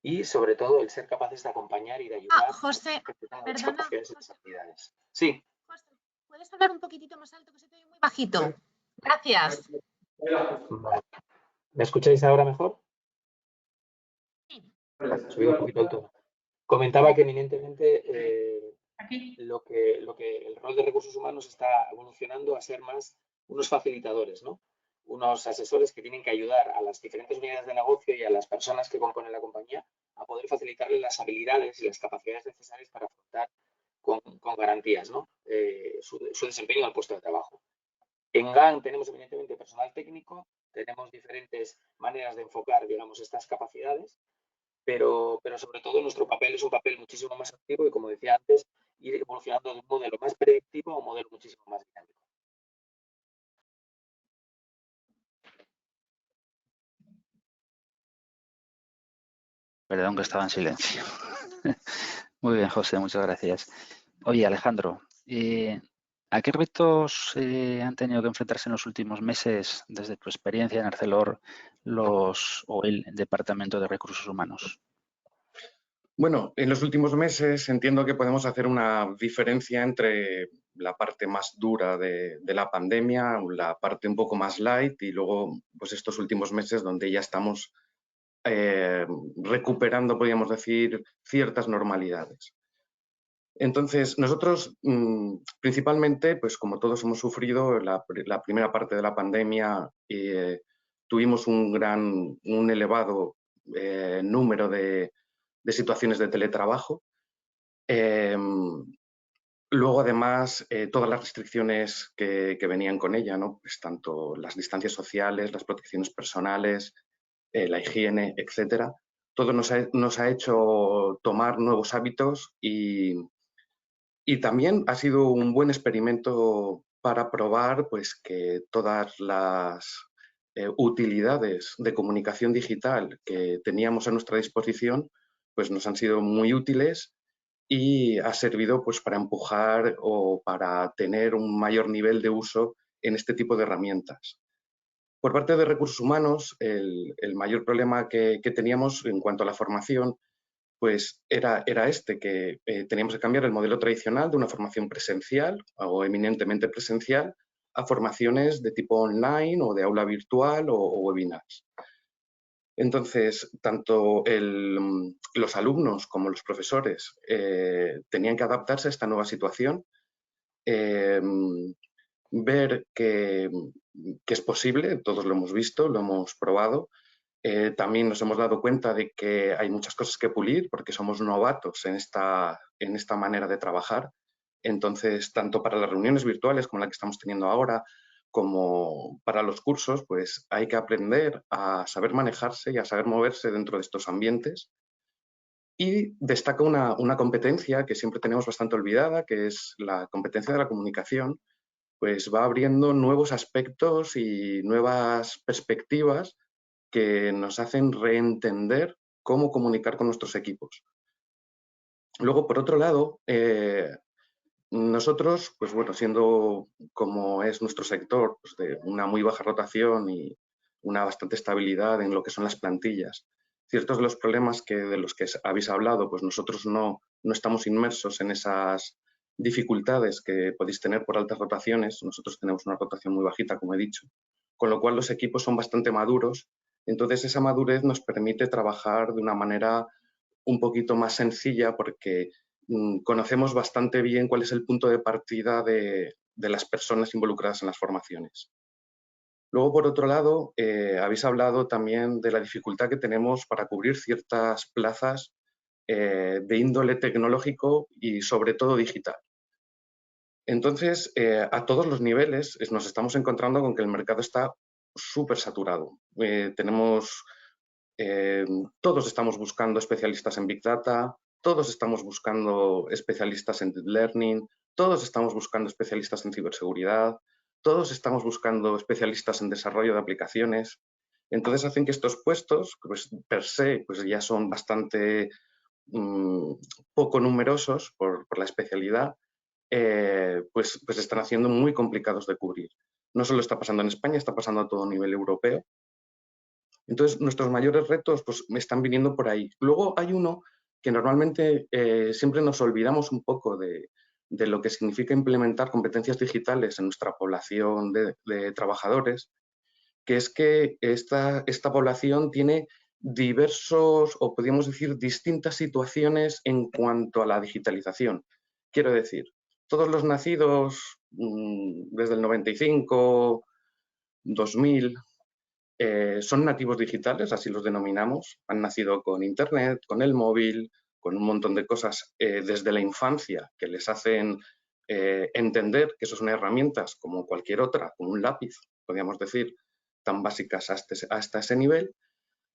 Y sobre todo el ser capaces de acompañar y de ayudar José, a perdona, las capacidades y las habilidades. Sí. José, ¿puedes hablar un poquitito más alto que se te oye muy bajito? Gracias. Vale. ¿Me escucháis ahora mejor? Sí. Subí un poquito el tono. Comentaba que eminentemente lo que el rol de recursos humanos está evolucionando a ser más unos facilitadores, ¿no? Unos asesores que tienen que ayudar a las diferentes unidades de negocio y a las personas que componen la compañía a poder facilitarles las habilidades y las capacidades necesarias para afrontar con garantías, ¿no?, su desempeño al puesto de trabajo. En GAN tenemos evidentemente personal técnico, tenemos diferentes maneras de enfocar, digamos, estas capacidades, pero sobre todo nuestro papel es un papel muchísimo más activo y, como decía antes, ir evolucionando de un modelo más predictivo a un modelo muchísimo más dinámico. Perdón que estaba en silencio. Muy bien, José, muchas gracias. Oye, Alejandro, ¿a qué retos han tenido que enfrentarse en los últimos meses, desde tu experiencia en Arcelor, o el Departamento de Recursos Humanos? Bueno, en los últimos meses entiendo que podemos hacer una diferencia entre la parte más dura de la pandemia, la parte un poco más light y luego pues estos últimos meses donde ya estamos recuperando, podríamos decir, ciertas normalidades. Entonces, nosotros principalmente, pues como todos hemos sufrido la primera parte de la pandemia, tuvimos un elevado número de situaciones de teletrabajo. Luego, además, todas las restricciones que venían con ella, ¿no? Pues tanto las distancias sociales, las protecciones personales, la higiene, etcétera. Todo nos ha hecho tomar nuevos hábitos y también ha sido un buen experimento para probar pues, que todas las utilidades de comunicación digital que teníamos a nuestra disposición pues, nos han sido muy útiles y ha servido pues, para empujar o para tener un mayor nivel de uso en este tipo de herramientas. Por parte de recursos humanos, el mayor problema que teníamos en cuanto a la formación pues era este, que teníamos que cambiar el modelo tradicional de una formación presencial o eminentemente presencial a formaciones de tipo online o de aula virtual o webinars. Entonces, tanto los alumnos como los profesores tenían que adaptarse a esta nueva situación, ver que es posible, todos lo hemos visto, lo hemos probado. También nos hemos dado cuenta de que hay muchas cosas que pulir porque somos novatos en esta manera de trabajar. Entonces, tanto para las reuniones virtuales como la que estamos teniendo ahora, como para los cursos, pues hay que aprender a saber manejarse y a saber moverse dentro de estos ambientes. Y destaca una competencia que siempre tenemos bastante olvidada, que es la competencia de la comunicación, pues va abriendo nuevos aspectos y nuevas perspectivas que nos hacen reentender cómo comunicar con nuestros equipos. Luego, por otro lado, nosotros, pues bueno, siendo como es nuestro sector, pues de una muy baja rotación y una bastante estabilidad en lo que son las plantillas, ciertos de los problemas de los que habéis hablado, pues nosotros no estamos inmersos en esas dificultades que podéis tener por altas rotaciones. Nosotros tenemos una rotación muy bajita, como he dicho, con lo cual los equipos son bastante maduros. Entonces, esa madurez nos permite trabajar de una manera un poquito más sencilla porque conocemos bastante bien cuál es el punto de partida de las personas involucradas en las formaciones. Luego, por otro lado, habéis hablado también de la dificultad que tenemos para cubrir ciertas plazas de índole tecnológico y sobre todo digital. Entonces, a todos los niveles nos estamos encontrando con que el mercado está súper saturado. Todos estamos buscando especialistas en Big Data, todos estamos buscando especialistas en Deep Learning, todos estamos buscando especialistas en ciberseguridad, todos estamos buscando especialistas en desarrollo de aplicaciones. Entonces hacen que estos puestos, pues per se, pues ya son bastante poco numerosos por la especialidad, pues están haciendo muy complicados de cubrir. No solo está pasando en España, está pasando a todo nivel europeo. Entonces, nuestros mayores retos pues, me están viniendo por ahí. Luego hay uno que normalmente siempre nos olvidamos un poco de lo que significa implementar competencias digitales en nuestra población de trabajadores, que es que esta población tiene diversos, o podríamos decir, distintas situaciones en cuanto a la digitalización. Quiero decir, todos los nacidos desde el 95, 2000, son nativos digitales, así los denominamos. Han nacido con Internet, con el móvil, con un montón de cosas desde la infancia que les hacen entender que eso son herramientas como cualquier otra, como un lápiz, podríamos decir, tan básicas hasta ese nivel.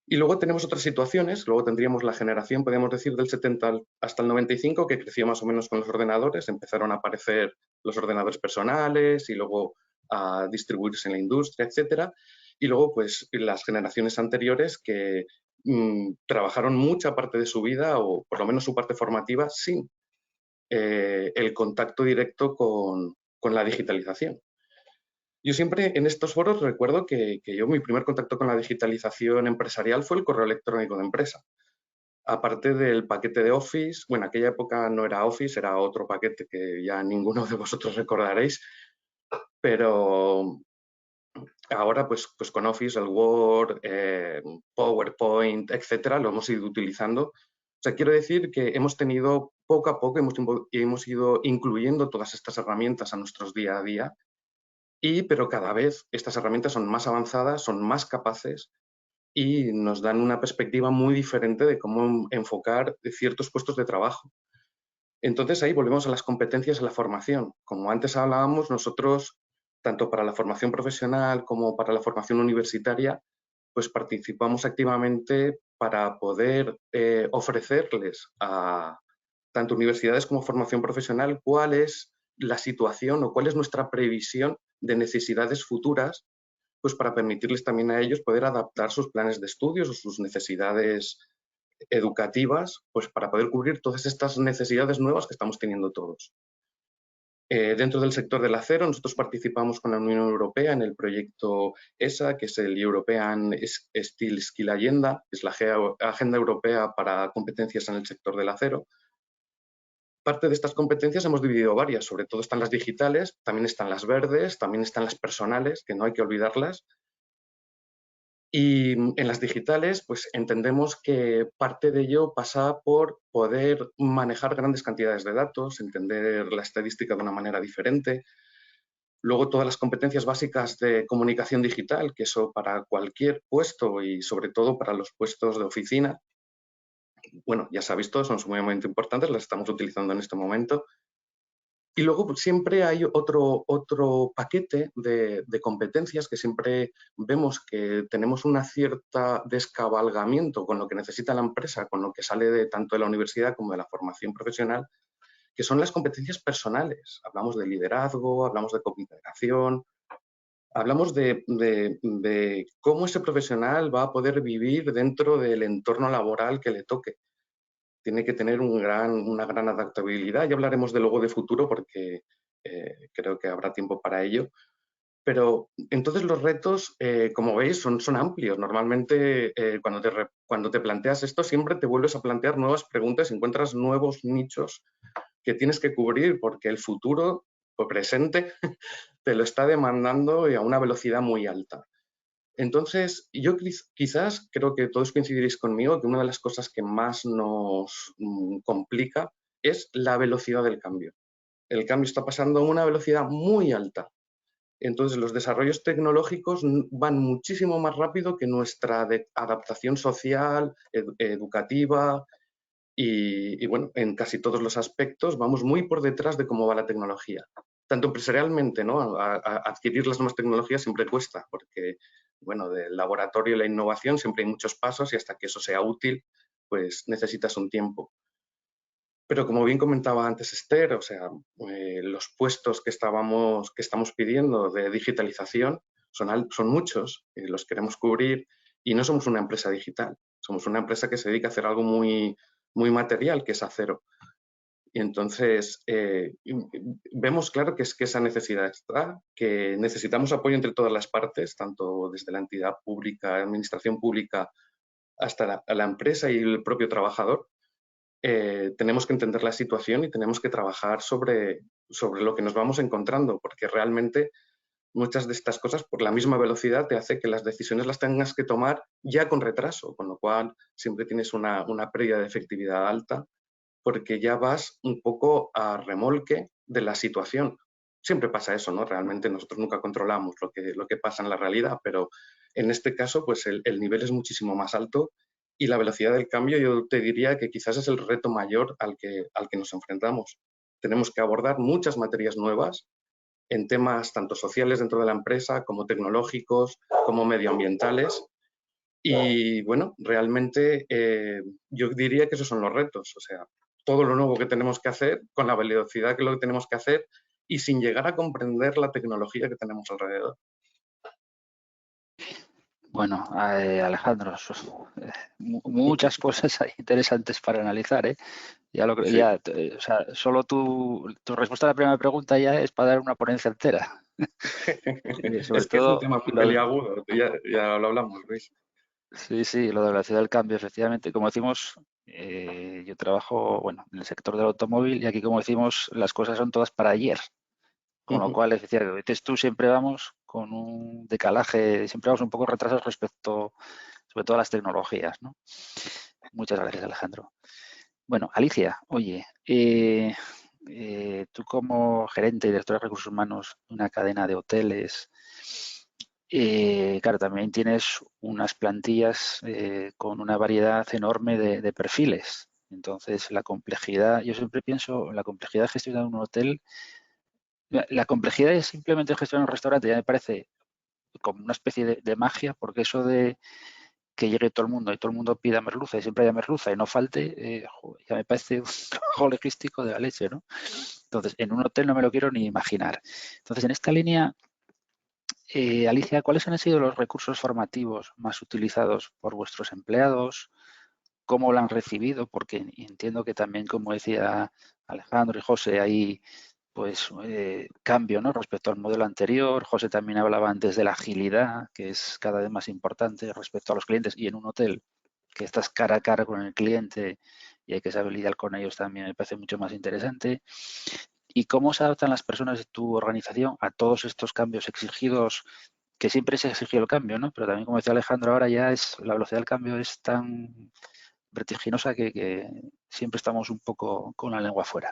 Y luego tenemos otras situaciones, luego tendríamos la generación, podríamos decir, del 70 hasta el 95, que creció más o menos con los ordenadores, empezaron a aparecer los ordenadores personales y luego a distribuirse en la industria, etcétera. Y luego, pues, las generaciones anteriores que trabajaron mucha parte de su vida, o por lo menos su parte formativa, sin el contacto directo con la digitalización. Yo siempre en estos foros recuerdo que mi primer contacto con la digitalización empresarial fue el correo electrónico de empresa. aparte del paquete de Office. Bueno, aquella época no era Office, era otro paquete que ya ninguno de vosotros recordaréis, pero ahora pues con Office, el Word, PowerPoint, etcétera, lo hemos ido utilizando. O sea, quiero decir que hemos tenido poco a poco, hemos ido incluyendo todas estas herramientas a nuestros día a día, pero cada vez estas herramientas son más avanzadas, son más capaces y nos dan una perspectiva muy diferente de cómo enfocar ciertos puestos de trabajo. Entonces ahí volvemos a las competencias de la formación. Como antes hablábamos, nosotros, tanto para la formación profesional como para la formación universitaria, pues participamos activamente para poder ofrecerles a tanto universidades como formación profesional cuál es la situación o cuál es nuestra previsión de necesidades futuras, pues para permitirles también a ellos poder adaptar sus planes de estudios o sus necesidades educativas, pues para poder cubrir todas estas necesidades nuevas que estamos teniendo todos. Dentro del sector del acero, nosotros participamos con la Unión Europea en el proyecto ESA, que es el European Steel Skill Agenda, que es la Agenda Europea para competencias en el sector del acero. Parte de estas competencias hemos dividido varias, sobre todo están las digitales, también están las verdes, también están las personales, que no hay que olvidarlas. Y en las digitales, pues entendemos que parte de ello pasa por poder manejar grandes cantidades de datos, entender la estadística de una manera diferente. Luego todas las competencias básicas de comunicación digital, que eso para cualquier puesto y sobre todo para los puestos de oficina, bueno, ya se ha visto, son sumamente importantes, las estamos utilizando en este momento. Y luego pues, siempre hay otro paquete de competencias que siempre vemos que tenemos una cierta descabalgamiento con lo que necesita la empresa, con lo que sale tanto de la universidad como de la formación profesional, que son las competencias personales. Hablamos de liderazgo, hablamos de comunicación, hablamos de cómo ese profesional va a poder vivir dentro del entorno laboral que le toque. Tiene que tener una gran adaptabilidad. Ya hablaremos de luego de futuro porque creo que habrá tiempo para ello. Pero entonces los retos, como veis, son amplios. Normalmente cuando te planteas esto siempre te vuelves a plantear nuevas preguntas y encuentras nuevos nichos que tienes que cubrir porque el futuro o presente te lo está demandando y a una velocidad muy alta. Entonces, yo quizás creo que todos coincidiréis conmigo que una de las cosas que más nos complica es la velocidad del cambio. El cambio está pasando a una velocidad muy alta. Entonces, los desarrollos tecnológicos van muchísimo más rápido que nuestra adaptación social, educativa y, bueno, en casi todos los aspectos vamos muy por detrás de cómo va la tecnología. Tanto empresarialmente, ¿no? Adquirir las nuevas tecnologías siempre cuesta, porque bueno, del laboratorio y la innovación siempre hay muchos pasos y hasta que eso sea útil, pues necesitas un tiempo. Pero como bien comentaba antes Esther, o sea, los puestos que estamos pidiendo de digitalización son muchos, los queremos cubrir y no somos una empresa digital, somos una empresa que se dedica a hacer algo muy, muy material, que es acero. Y entonces vemos claro que esa necesidad está, que necesitamos apoyo entre todas las partes, tanto desde la entidad pública, administración pública, hasta la empresa y el propio trabajador. Tenemos que entender la situación y tenemos que trabajar sobre lo que nos vamos encontrando, porque realmente muchas de estas cosas, por la misma velocidad, te hace que las decisiones las tengas que tomar ya con retraso, con lo cual siempre tienes una pérdida de efectividad alta, porque ya vas un poco a remolque de la situación. Siempre pasa eso, ¿no? Realmente nosotros nunca controlamos lo que pasa en la realidad, pero en este caso pues el nivel es muchísimo más alto y la velocidad del cambio yo te diría que quizás es el reto mayor al que nos enfrentamos. Tenemos que abordar muchas materias nuevas en temas tanto sociales dentro de la empresa como tecnológicos, como medioambientales. Y bueno, realmente yo diría que esos son los retos, o sea, todo lo nuevo que tenemos que hacer, con la velocidad que lo tenemos que hacer y sin llegar a comprender la tecnología que tenemos alrededor. Bueno, Alejandro, muchas cosas interesantes para analizar, ¿eh? Sí. O sea, solo tu respuesta a la primera pregunta ya es para dar una ponencia entera. Sobre Es que es un todo tema muy peliagudo, ya lo hablamos, Luis. Sí, sí, lo de la velocidad del cambio, efectivamente. Como decimos, yo trabajo, bueno, en el sector del automóvil y aquí, como decimos, las cosas son todas para ayer. Con lo cual, efectivamente, dices tú, siempre vamos con un decalaje, siempre vamos un poco retrasados respecto, sobre todo a las tecnologías, ¿no? Muchas gracias, Alejandro. Bueno, Alicia, oye, tú como gerente y directora de recursos humanos de una cadena de hoteles, claro, también tienes unas plantillas con una variedad enorme de perfiles. Entonces, la complejidad, yo siempre pienso, la complejidad de gestionar un hotel, la complejidad de simplemente gestionar un restaurante ya me parece como una especie de magia, porque eso de que llegue todo el mundo y todo el mundo pida merluza y siempre haya merluza y no falte, ya me parece un trabajo logístico de la leche, ¿no? Entonces, en un hotel no me lo quiero ni imaginar. Entonces, en esta línea, Alicia, ¿cuáles han sido los recursos formativos más utilizados por vuestros empleados? ¿Cómo lo han recibido? Porque entiendo que también, como decía Alejandro y José, hay pues cambio, ¿no? Respecto al modelo anterior. José también hablaba antes de la agilidad, que es cada vez más importante respecto a los clientes, y en un hotel que estás cara a cara con el cliente y hay que saber lidiar con ellos también me parece mucho más interesante. ¿Y cómo se adaptan las personas de tu organización a todos estos cambios exigidos, que siempre se ha exigido el cambio, ¿no? Pero también, como decía Alejandro, ahora ya es la velocidad del cambio es tan vertiginosa que siempre estamos un poco con la lengua afuera.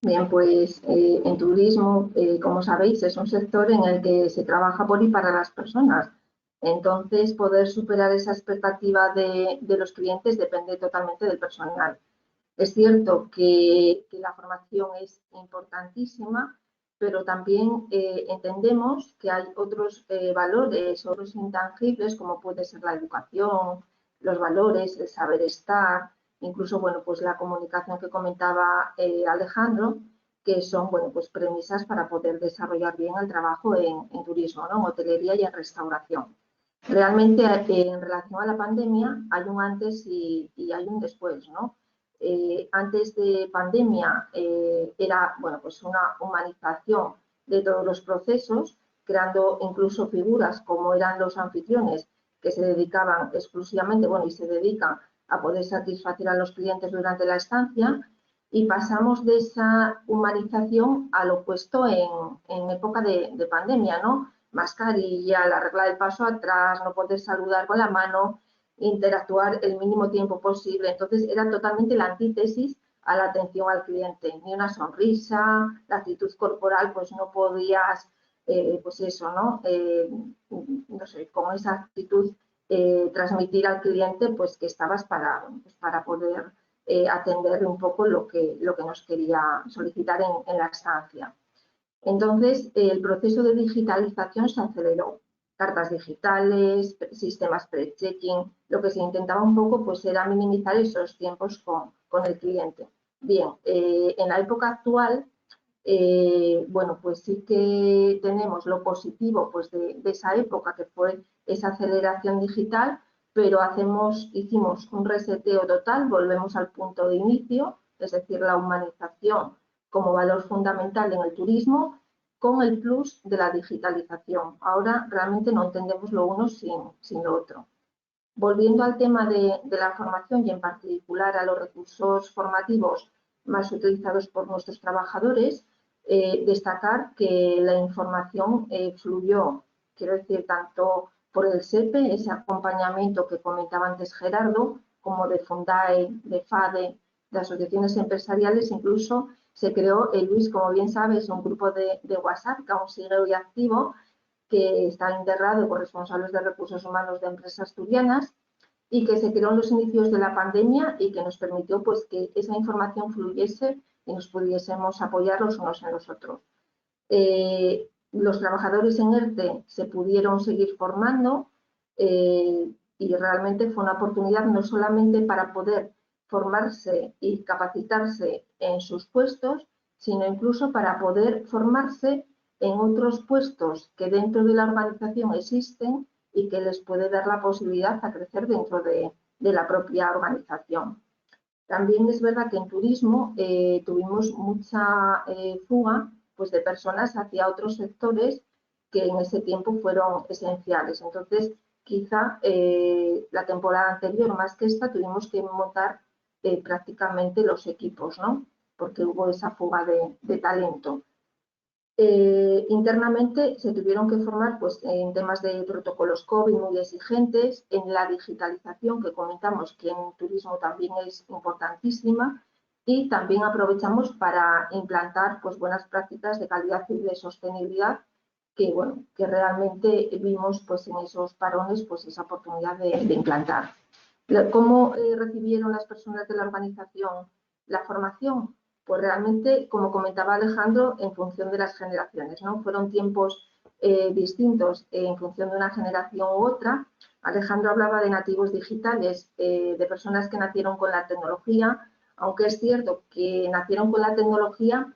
Bien, pues en turismo, como sabéis, es un sector en el que se trabaja por y para las personas. Entonces, poder superar esa expectativa de los clientes depende totalmente del personal. Es cierto que la formación es importantísima, pero también entendemos que hay otros valores, otros intangibles, como puede ser la educación, los valores, el saber estar, incluso, bueno, pues la comunicación que comentaba Alejandro, que son, bueno, pues premisas para poder desarrollar bien el trabajo en turismo, ¿no? En hotelería y en restauración. Realmente, en relación a la pandemia, hay un antes y hay un después, ¿no? Antes de pandemia era, bueno, pues una humanización de todos los procesos, creando incluso figuras como eran los anfitriones, que se dedicaban exclusivamente, bueno, y se dedican a poder satisfacer a los clientes durante la estancia, y pasamos de esa humanización al opuesto en época de pandemia, ¿no? Mascarilla, la regla del paso atrás, no poder saludar con la mano, interactuar el mínimo tiempo posible. Entonces, era totalmente la antítesis a la atención al cliente. Ni una sonrisa, la actitud corporal, pues no podías, pues eso, ¿no? No sé, con esa actitud transmitir al cliente, pues que estabas para poder atender un poco lo que nos quería solicitar en la estancia. Entonces, el proceso de digitalización se aceleró. Cartas digitales, sistemas pre-checking, lo que se intentaba un poco pues era minimizar esos tiempos con el cliente. Bien, en la época actual, bueno, pues sí que tenemos lo positivo pues de esa época, que fue esa aceleración digital, pero hicimos un reseteo total, volvemos al punto de inicio, es decir, la humanización como valor fundamental en el turismo, con el plus de la digitalización. Ahora realmente no entendemos lo uno sin lo otro. Volviendo al tema de la formación y en particular a los recursos formativos más utilizados por nuestros trabajadores, destacar que la información fluyó, quiero decir, tanto por el SEPE, ese acompañamiento que comentaba antes Gerardo, como de Fundae, de FADE, de asociaciones empresariales, incluso se creó, Luis, como bien sabes, un grupo de WhatsApp que aún sigue hoy activo, que está integrado por responsables de recursos humanos de empresas asturianas y que se creó en los inicios de la pandemia y que nos permitió pues que esa información fluyese y nos pudiésemos apoyar los unos en los otros. Los trabajadores en ERTE se pudieron seguir formando y realmente fue una oportunidad no solamente para poder formarse y capacitarse en sus puestos, sino incluso para poder formarse en otros puestos que dentro de la organización existen y que les puede dar la posibilidad a crecer dentro de la propia organización. También es verdad que en turismo tuvimos mucha fuga pues, de personas hacia otros sectores que en ese tiempo fueron esenciales. Entonces, quizá la temporada anterior, más que esta, tuvimos que montar prácticamente los equipos, ¿no? Porque hubo esa fuga de talento. Internamente se tuvieron que formar pues, en temas de protocolos COVID muy exigentes, en la digitalización que comentamos que en turismo también es importantísima, y también aprovechamos para implantar pues, buenas prácticas de calidad y de sostenibilidad que, bueno, que realmente vimos pues, en esos parones pues, esa oportunidad de implantar. ¿Cómo recibieron las personas de la organización la formación? Pues realmente, como comentaba Alejandro, en función de las generaciones, ¿no? Fueron tiempos distintos en función de una generación u otra. Alejandro hablaba de nativos digitales, de personas que nacieron con la tecnología, aunque es cierto que nacieron con la tecnología,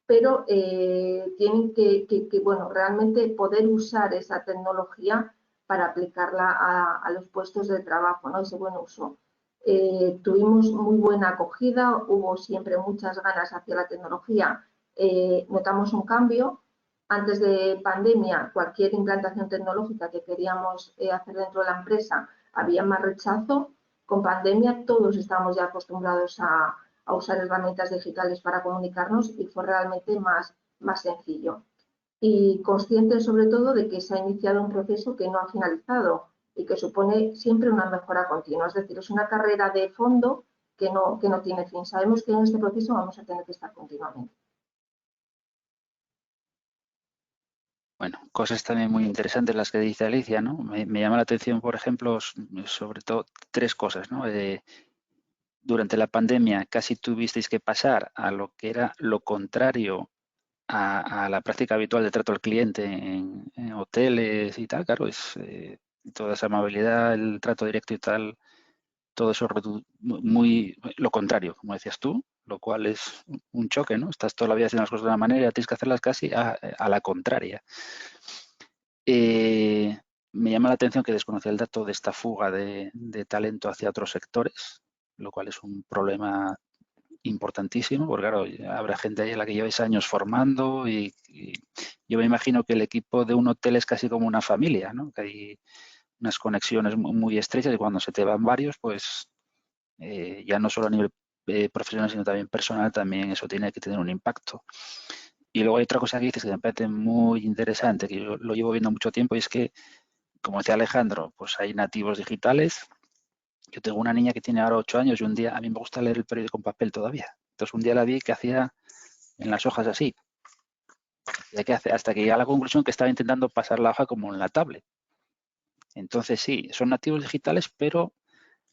pero tienen que bueno, realmente poder usar esa tecnología para aplicarla a los puestos de trabajo, ¿no? Ese buen uso. Tuvimos muy buena acogida, hubo siempre muchas ganas hacia la tecnología. Notamos un cambio. Antes de pandemia, cualquier implantación tecnológica que queríamos hacer dentro de la empresa había más rechazo. Con pandemia todos estamos ya acostumbrados a usar herramientas digitales para comunicarnos y fue realmente más sencillo. Y consciente sobre todo de que se ha iniciado un proceso que no ha finalizado y que supone siempre una mejora continua. Es decir, es una carrera de fondo que no tiene fin. Sabemos que en este proceso vamos a tener que estar continuamente. Bueno, cosas también muy interesantes las que dice Alicia, ¿no? Me llama la atención, por ejemplo, sobre todo 3 cosas, ¿no? Durante la pandemia casi tuvisteis que pasar a lo que era lo contrario a la práctica habitual de trato al cliente en hoteles y tal, claro, es toda esa amabilidad, el trato directo y tal, todo eso muy lo contrario, como decías tú, lo cual es un choque, ¿no? Estás toda la vida haciendo las cosas de una manera, tienes que hacerlas casi a la contraria. Me llama la atención que desconocía el dato de esta fuga de talento hacia otros sectores, lo cual es un problema importantísimo, porque claro, habrá gente ahí a la que lleváis años formando y yo me imagino que el equipo de un hotel es casi como una familia, ¿no? Que hay unas conexiones muy estrechas y cuando se te van varios, pues ya no solo a nivel profesional, sino también personal, también eso tiene que tener un impacto. Y luego hay otra cosa que dices que me parece muy interesante, que yo lo llevo viendo mucho tiempo, y es que, como decía Alejandro, pues hay nativos digitales. Yo tengo una niña que tiene ahora 8 años y un día, a mí me gusta leer el periódico en papel todavía. Entonces un día la vi que hacía en las hojas así. Hasta que llegué a la conclusión que estaba intentando pasar la hoja como en la tablet. Entonces sí, son nativos digitales, pero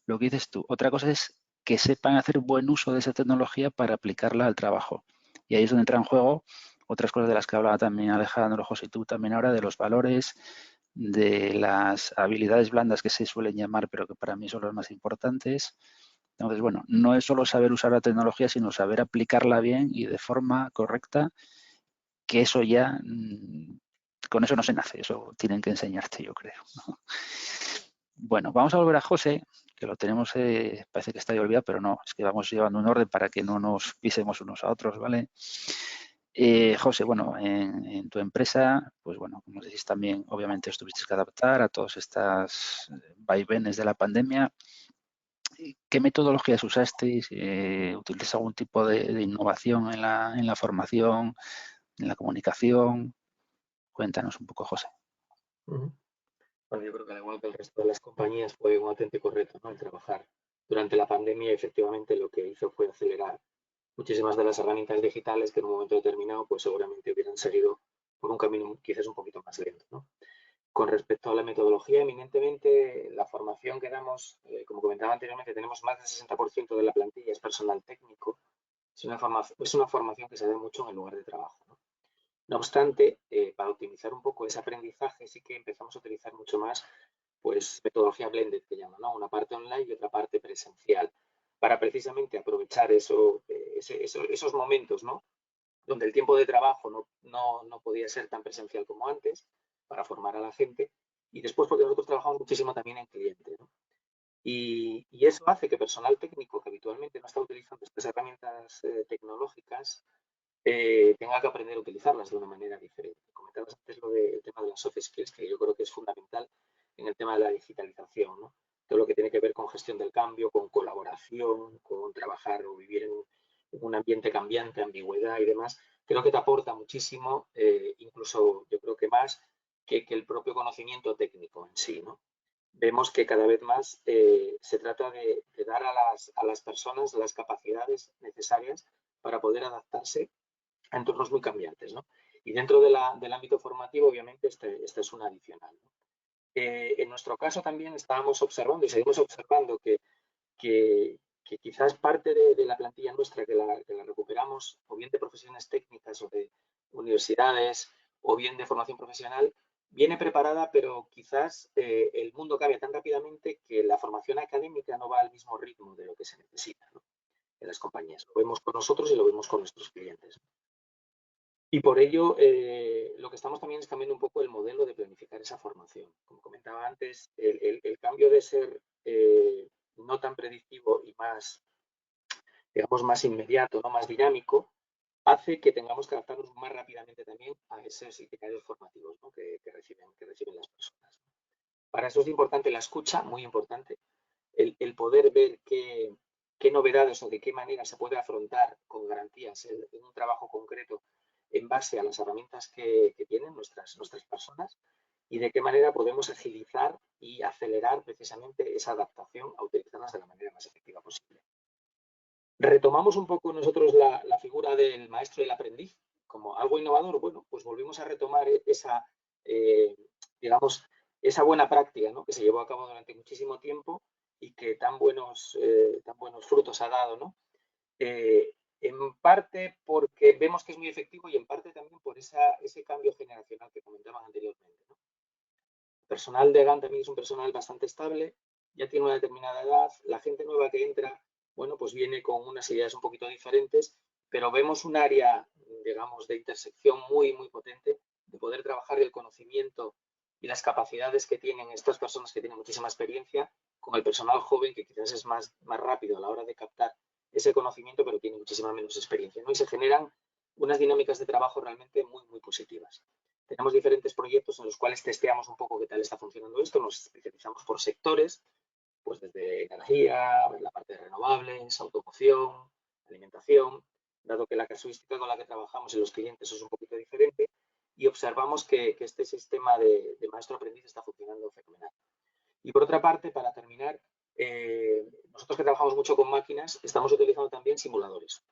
lo que dices tú, otra cosa es que sepan hacer buen uso de esa tecnología para aplicarla al trabajo. Y ahí es donde entra en juego otras cosas de las que hablaba también Alejandro, José y tú también ahora, de los valores, de las habilidades blandas que se suelen llamar, pero que para mí son las más importantes. Entonces, bueno, no es solo saber usar la tecnología, sino saber aplicarla bien y de forma correcta, que eso ya, con eso no se nace, eso tienen que enseñarte, yo creo, ¿no? Bueno, vamos a volver a José, que lo tenemos, parece que está ahí olvidado, pero no, es que vamos llevando un orden para que no nos pisemos unos a otros, ¿vale? José, bueno, en tu empresa, pues bueno, como decís también, obviamente os tuvisteis que adaptar a todas estas vaivenes de la pandemia. ¿Qué metodologías usasteis? ¿Utilizáis algún tipo de innovación en la formación, en la comunicación? Cuéntanos un poco, José. Bueno, yo creo que al igual que el resto de las compañías fue un auténtico reto, ¿no? El trabajar durante la pandemia. Efectivamente lo que hizo fue acelerar muchísimas de las herramientas digitales que en un momento determinado pues seguramente hubieran seguido por un camino quizás un poquito más lento, ¿no? Con respecto a la metodología, eminentemente la formación que damos, como comentaba anteriormente, tenemos más del 60% de la plantilla es personal técnico. Es una formación que se da mucho en el lugar de trabajo, ¿no? No obstante, para optimizar un poco ese aprendizaje, sí que empezamos a utilizar mucho más pues, metodología blended, que llaman, ¿no? Una parte online y otra parte presencial, para precisamente aprovechar esos momentos, ¿no? Donde el tiempo de trabajo no podía ser tan presencial como antes, para formar a la gente, y después porque nosotros trabajamos muchísimo también en cliente, ¿no? Y eso hace que personal técnico que habitualmente no está utilizando estas herramientas tecnológicas tenga que aprender a utilizarlas de una manera diferente. Comentabas antes el tema de las soft skills, que yo creo que es fundamental en el tema de la digitalización, ¿no? Todo lo que tiene que ver con gestión del cambio, con colaboración, con trabajar o vivir en un ambiente cambiante, ambigüedad y demás, creo que te aporta muchísimo, incluso yo creo que más que el propio conocimiento técnico en sí, ¿no? Vemos que cada vez más se trata de dar a las personas las capacidades necesarias para poder adaptarse a entornos muy cambiantes, ¿no? Y dentro del ámbito formativo, obviamente, este es un adicional, ¿no? En nuestro caso también estábamos observando y seguimos observando que quizás parte de la plantilla nuestra que la recuperamos, o bien de profesiones técnicas o de universidades, o bien de formación profesional, viene preparada, pero quizás el mundo cambia tan rápidamente que la formación académica no va al mismo ritmo de lo que se necesita, ¿no? En las compañías. Lo vemos con nosotros y lo vemos con nuestros clientes. Y por ello, lo que estamos también es cambiando un poco el modelo de planificar esa formación. Como comentaba antes, el cambio de ser no tan predictivo y más, digamos, más inmediato, no más dinámico, hace que tengamos que adaptarnos más rápidamente también a esos itinerarios formativos, ¿no? que reciben las personas. Para eso es importante la escucha, muy importante, el poder ver qué novedades o de qué manera se puede afrontar con garantías en un trabajo concreto en base a las herramientas que tienen nuestras personas y de qué manera podemos agilizar y acelerar precisamente esa adaptación a utilizarlas de la manera más efectiva posible. Retomamos un poco nosotros la figura del maestro y el aprendiz como algo innovador. Bueno, pues volvimos a retomar esa, digamos, esa buena práctica, ¿no? Que se llevó a cabo durante muchísimo tiempo y que tan buenos frutos ha dado, ¿no? En parte porque vemos que es muy efectivo y en parte también por ese cambio generacional que comentaban anteriormente, ¿no? El personal de GAN también es un personal bastante estable, ya tiene una determinada edad, la gente nueva que entra, bueno, pues viene con unas ideas un poquito diferentes, pero vemos un área, digamos, de intersección muy, muy potente de poder trabajar el conocimiento y las capacidades que tienen estas personas que tienen muchísima experiencia con el personal joven que quizás es más rápido a la hora de captar ese conocimiento, pero tiene muchísima menos experiencia, ¿no? Y se generan unas dinámicas de trabajo realmente muy, muy positivas. Tenemos diferentes proyectos en los cuales testeamos un poco qué tal está funcionando esto, nos especializamos por sectores, pues desde energía, la parte de renovables, automoción, alimentación, dado que la casuística con la que trabajamos en los clientes es un poquito diferente y observamos que este sistema de maestro-aprendiz está funcionando fenomenal. Y por otra parte, para terminar, nosotros que trabajamos mucho con máquinas, estamos utilizando también simuladores,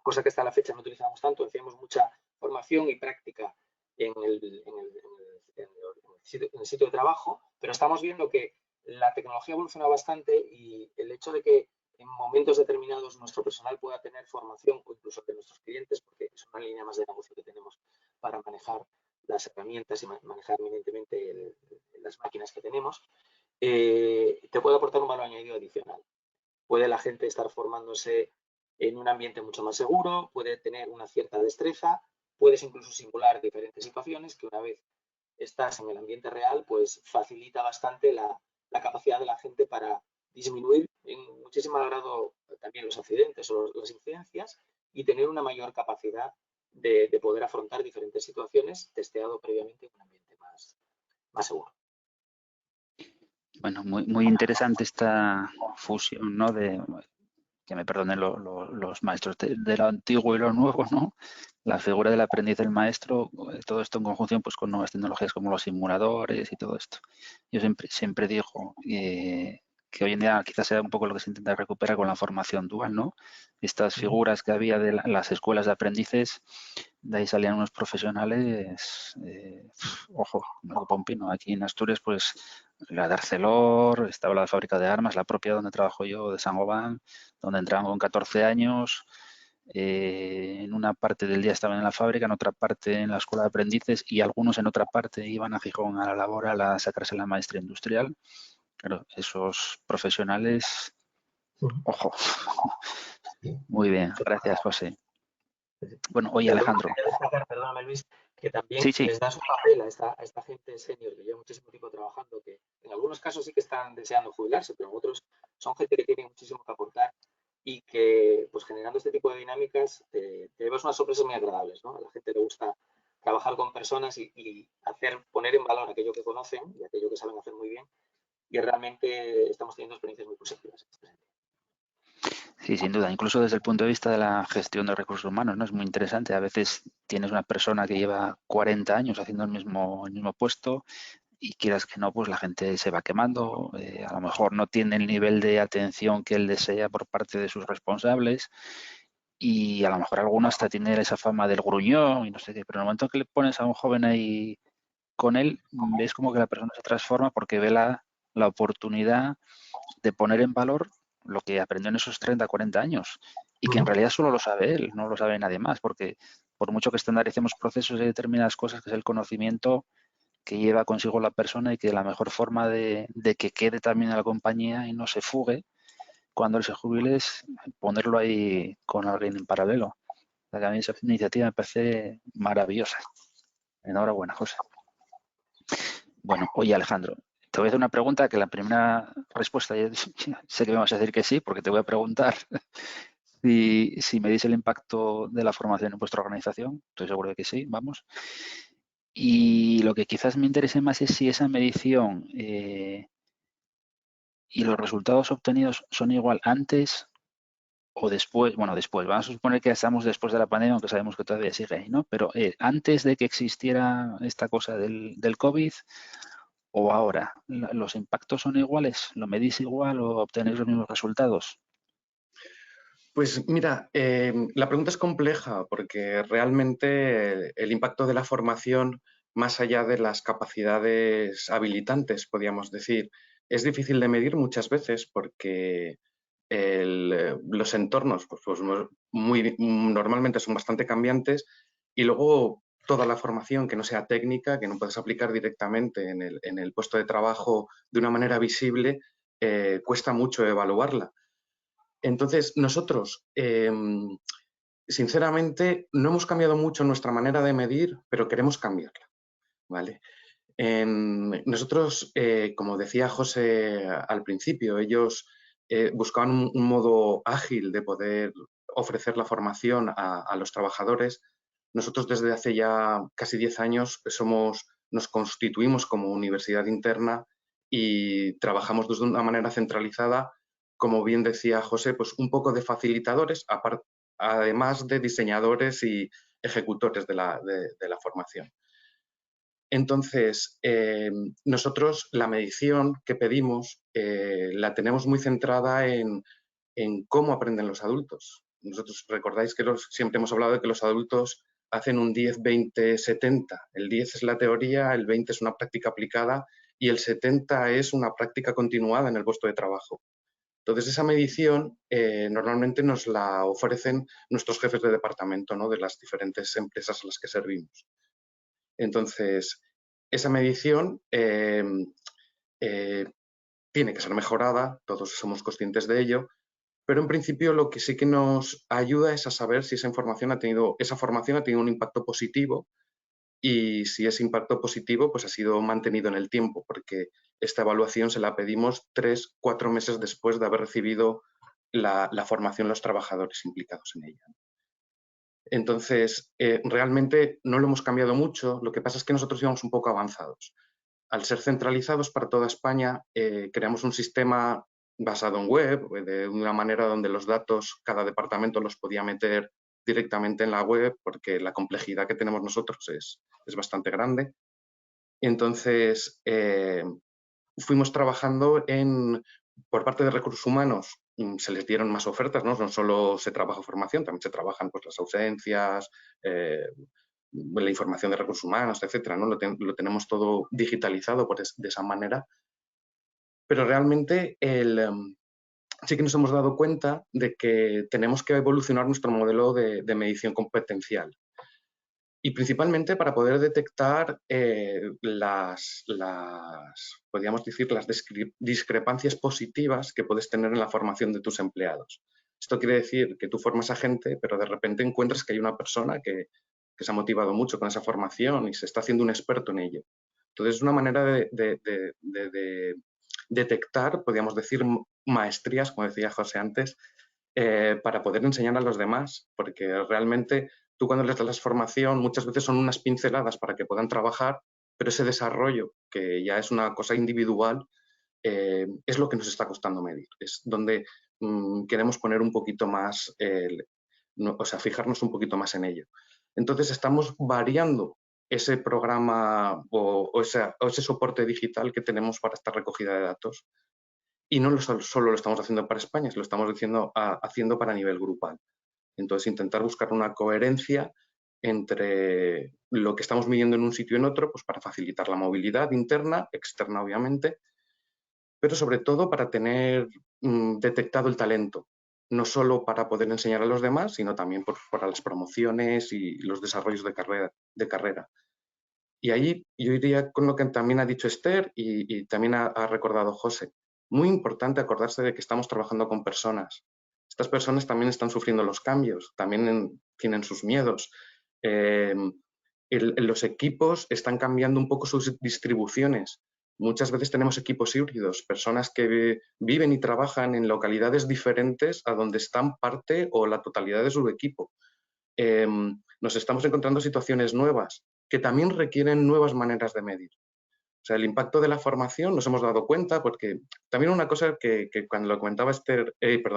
cosa que hasta la fecha no utilizamos tanto, hacíamos mucha formación y práctica en el sitio de trabajo, pero estamos viendo que la tecnología evoluciona bastante y el hecho de que en momentos determinados nuestro personal pueda tener formación o incluso de nuestros clientes, porque es una línea más de negocio que tenemos para manejar las herramientas y manejar evidentemente las máquinas que tenemos, te puede aportar un valor añadido adicional. Puede la gente estar formándose en un ambiente mucho más seguro, puede tener una cierta destreza, puedes incluso simular diferentes situaciones que una vez estás en el ambiente real, pues facilita bastante la capacidad de la gente para disminuir en muchísimo grado también los accidentes o las incidencias y tener una mayor capacidad de poder afrontar diferentes situaciones testeado previamente en un ambiente más seguro. Bueno, muy interesante esta fusión, ¿no? Que me perdonen los maestros de lo antiguo y lo nuevo, ¿no? La figura del aprendiz del maestro, todo esto en conjunción pues con nuevas tecnologías como los simuladores y todo esto. Yo siempre digo que hoy en día quizás sea un poco lo que se intenta recuperar con la formación dual, ¿no? Estas figuras que había de las escuelas de aprendices, de ahí salían unos profesionales, ojo, me ocupa un pino. Aquí en Asturias, pues la de Arcelor, estaba la de fábrica de armas, la propia donde trabajo yo, de Saint-Gobain, donde entraban con 14 años. En una parte del día estaban en la fábrica, en otra parte en la escuela de aprendices y algunos en otra parte iban a Gijón a la laboral a sacarse la maestría industrial. Claro, esos profesionales, ojo. Muy bien, gracias, José. Bueno, oye, Alejandro. Perdóname, Luis, que también Sí. les da su papel a esta gente senior que lleva muchísimo tiempo trabajando, que en algunos casos sí que están deseando jubilarse, pero en otros son gente que tiene muchísimo que aportar y que, pues generando este tipo de dinámicas, te llevas unas sorpresas muy agradables, ¿no? A la gente le gusta trabajar con personas y poner en valor aquello que conocen y aquello que saben hacer muy bien. Y realmente estamos teniendo experiencias muy positivas en este sentido. Sí, sin duda. Incluso desde el punto de vista de la gestión de recursos humanos, ¿no? Es muy interesante. A veces tienes una persona que lleva 40 años haciendo el mismo puesto y quieras que no, pues la gente se va quemando. A lo mejor no tiene el nivel de atención que él desea por parte de sus responsables y a lo mejor alguno hasta tiene esa fama del gruñón y no sé qué. Pero en el momento que le pones a un joven ahí con él, ves como que la persona se transforma porque ve la oportunidad de poner en valor lo que aprendió en esos 30, 40 años y que en realidad solo lo sabe él, no lo sabe nadie más, porque por mucho que estandaricemos procesos de determinadas cosas, que es el conocimiento que lleva consigo la persona y que la mejor forma de que quede también en la compañía y no se fugue cuando él se jubile es ponerlo ahí con alguien en paralelo. O sea, que a mí esa iniciativa me parece maravillosa. Enhorabuena, José. Bueno, oye Alejandro, te voy a hacer una pregunta que la primera respuesta sé que me vas a decir que sí, porque te voy a preguntar si me dice el impacto de la formación en vuestra organización. Estoy seguro de que sí, vamos. Y lo que quizás me interese más es si esa medición y los resultados obtenidos son igual antes o después. Bueno, después, vamos a suponer que estamos después de la pandemia, aunque sabemos que todavía sigue ahí, ¿no? Pero antes de que existiera esta cosa del COVID, ¿o ahora? ¿Los impactos son iguales? ¿Lo medís igual o obtenéis los mismos resultados? Pues mira, la pregunta es compleja porque realmente el impacto de la formación, más allá de las capacidades habilitantes, podríamos decir, es difícil de medir muchas veces porque los entornos normalmente son bastante cambiantes y luego toda la formación que no sea técnica, que no puedes aplicar directamente en el puesto de trabajo de una manera visible, cuesta mucho evaluarla. Entonces, nosotros, sinceramente, no hemos cambiado mucho nuestra manera de medir, pero queremos cambiarla, ¿vale? Nosotros, como decía José al principio, ellos buscaban un modo ágil de poder ofrecer la formación a los trabajadores. Nosotros desde hace ya casi 10 años nos constituimos como universidad interna y trabajamos de una manera centralizada, como bien decía José, pues un poco de facilitadores, además de diseñadores y ejecutores de la formación. Entonces, nosotros la medición que pedimos la tenemos muy centrada en cómo aprenden los adultos. Nosotros recordáis que siempre hemos hablado de que los adultos hacen un 10, 20, 70. El 10 es la teoría, el 20 es una práctica aplicada y el 70 es una práctica continuada en el puesto de trabajo. Entonces, esa medición normalmente nos la ofrecen nuestros jefes de departamento, ¿no? De las diferentes empresas a las que servimos. Entonces, esa medición tiene que ser mejorada, todos somos conscientes de ello, pero en principio lo que sí que nos ayuda es a saber si esa formación ha tenido un impacto positivo y si ese impacto positivo pues, ha sido mantenido en el tiempo, porque esta evaluación se la pedimos 3, 4 meses después de haber recibido la formación los trabajadores implicados en ella. Entonces, realmente no lo hemos cambiado mucho, lo que pasa es que nosotros íbamos un poco avanzados. Al ser centralizados para toda España, creamos un sistema basado en web, de una manera donde los datos, cada departamento los podía meter directamente en la web, porque la complejidad que tenemos nosotros es bastante grande. Entonces, fuimos trabajando por parte de recursos humanos, se les dieron más ofertas, ¿no? No solo se trabaja formación, también se trabajan pues, las ausencias, la información de recursos humanos, etcétera, ¿no? Lo tenemos todo digitalizado de esa manera. Pero realmente sí que nos hemos dado cuenta de que tenemos que evolucionar nuestro modelo de medición competencial. Y principalmente para poder detectar podríamos decir, las discrepancias positivas que puedes tener en la formación de tus empleados. Esto quiere decir que tú formas a gente, pero de repente encuentras que hay una persona que se ha motivado mucho con esa formación y se está haciendo un experto en ello. Entonces, es una manera de detectar, podríamos decir, maestrías, como decía José antes, para poder enseñar a los demás, porque realmente tú cuando les das formación muchas veces son unas pinceladas para que puedan trabajar, pero ese desarrollo, que ya es una cosa individual, es lo que nos está costando medir. Es donde queremos poner un poquito más, fijarnos un poquito más en ello. Entonces estamos variando ese programa o ese soporte digital que tenemos para esta recogida de datos. Y no solo lo estamos haciendo para España, lo estamos haciendo para nivel grupal. Entonces, intentar buscar una coherencia entre lo que estamos midiendo en un sitio y en otro, pues para facilitar la movilidad interna, externa obviamente, pero sobre todo para tener detectado el talento, no solo para poder enseñar a los demás, sino también para las promociones y los desarrollos de carrera. Y ahí yo iría con lo que también ha dicho Esther y también ha recordado José. Muy importante acordarse de que estamos trabajando con personas. Estas personas también están sufriendo los cambios, también tienen sus miedos. Los equipos están cambiando un poco sus distribuciones. Muchas veces tenemos equipos híbridos, personas que viven y trabajan en localidades diferentes a donde están parte o la totalidad de su equipo. Nos estamos encontrando situaciones nuevas que también requieren nuevas maneras de medir. O sea, el impacto de la formación nos hemos dado cuenta porque también una cosa que cuando lo comentaba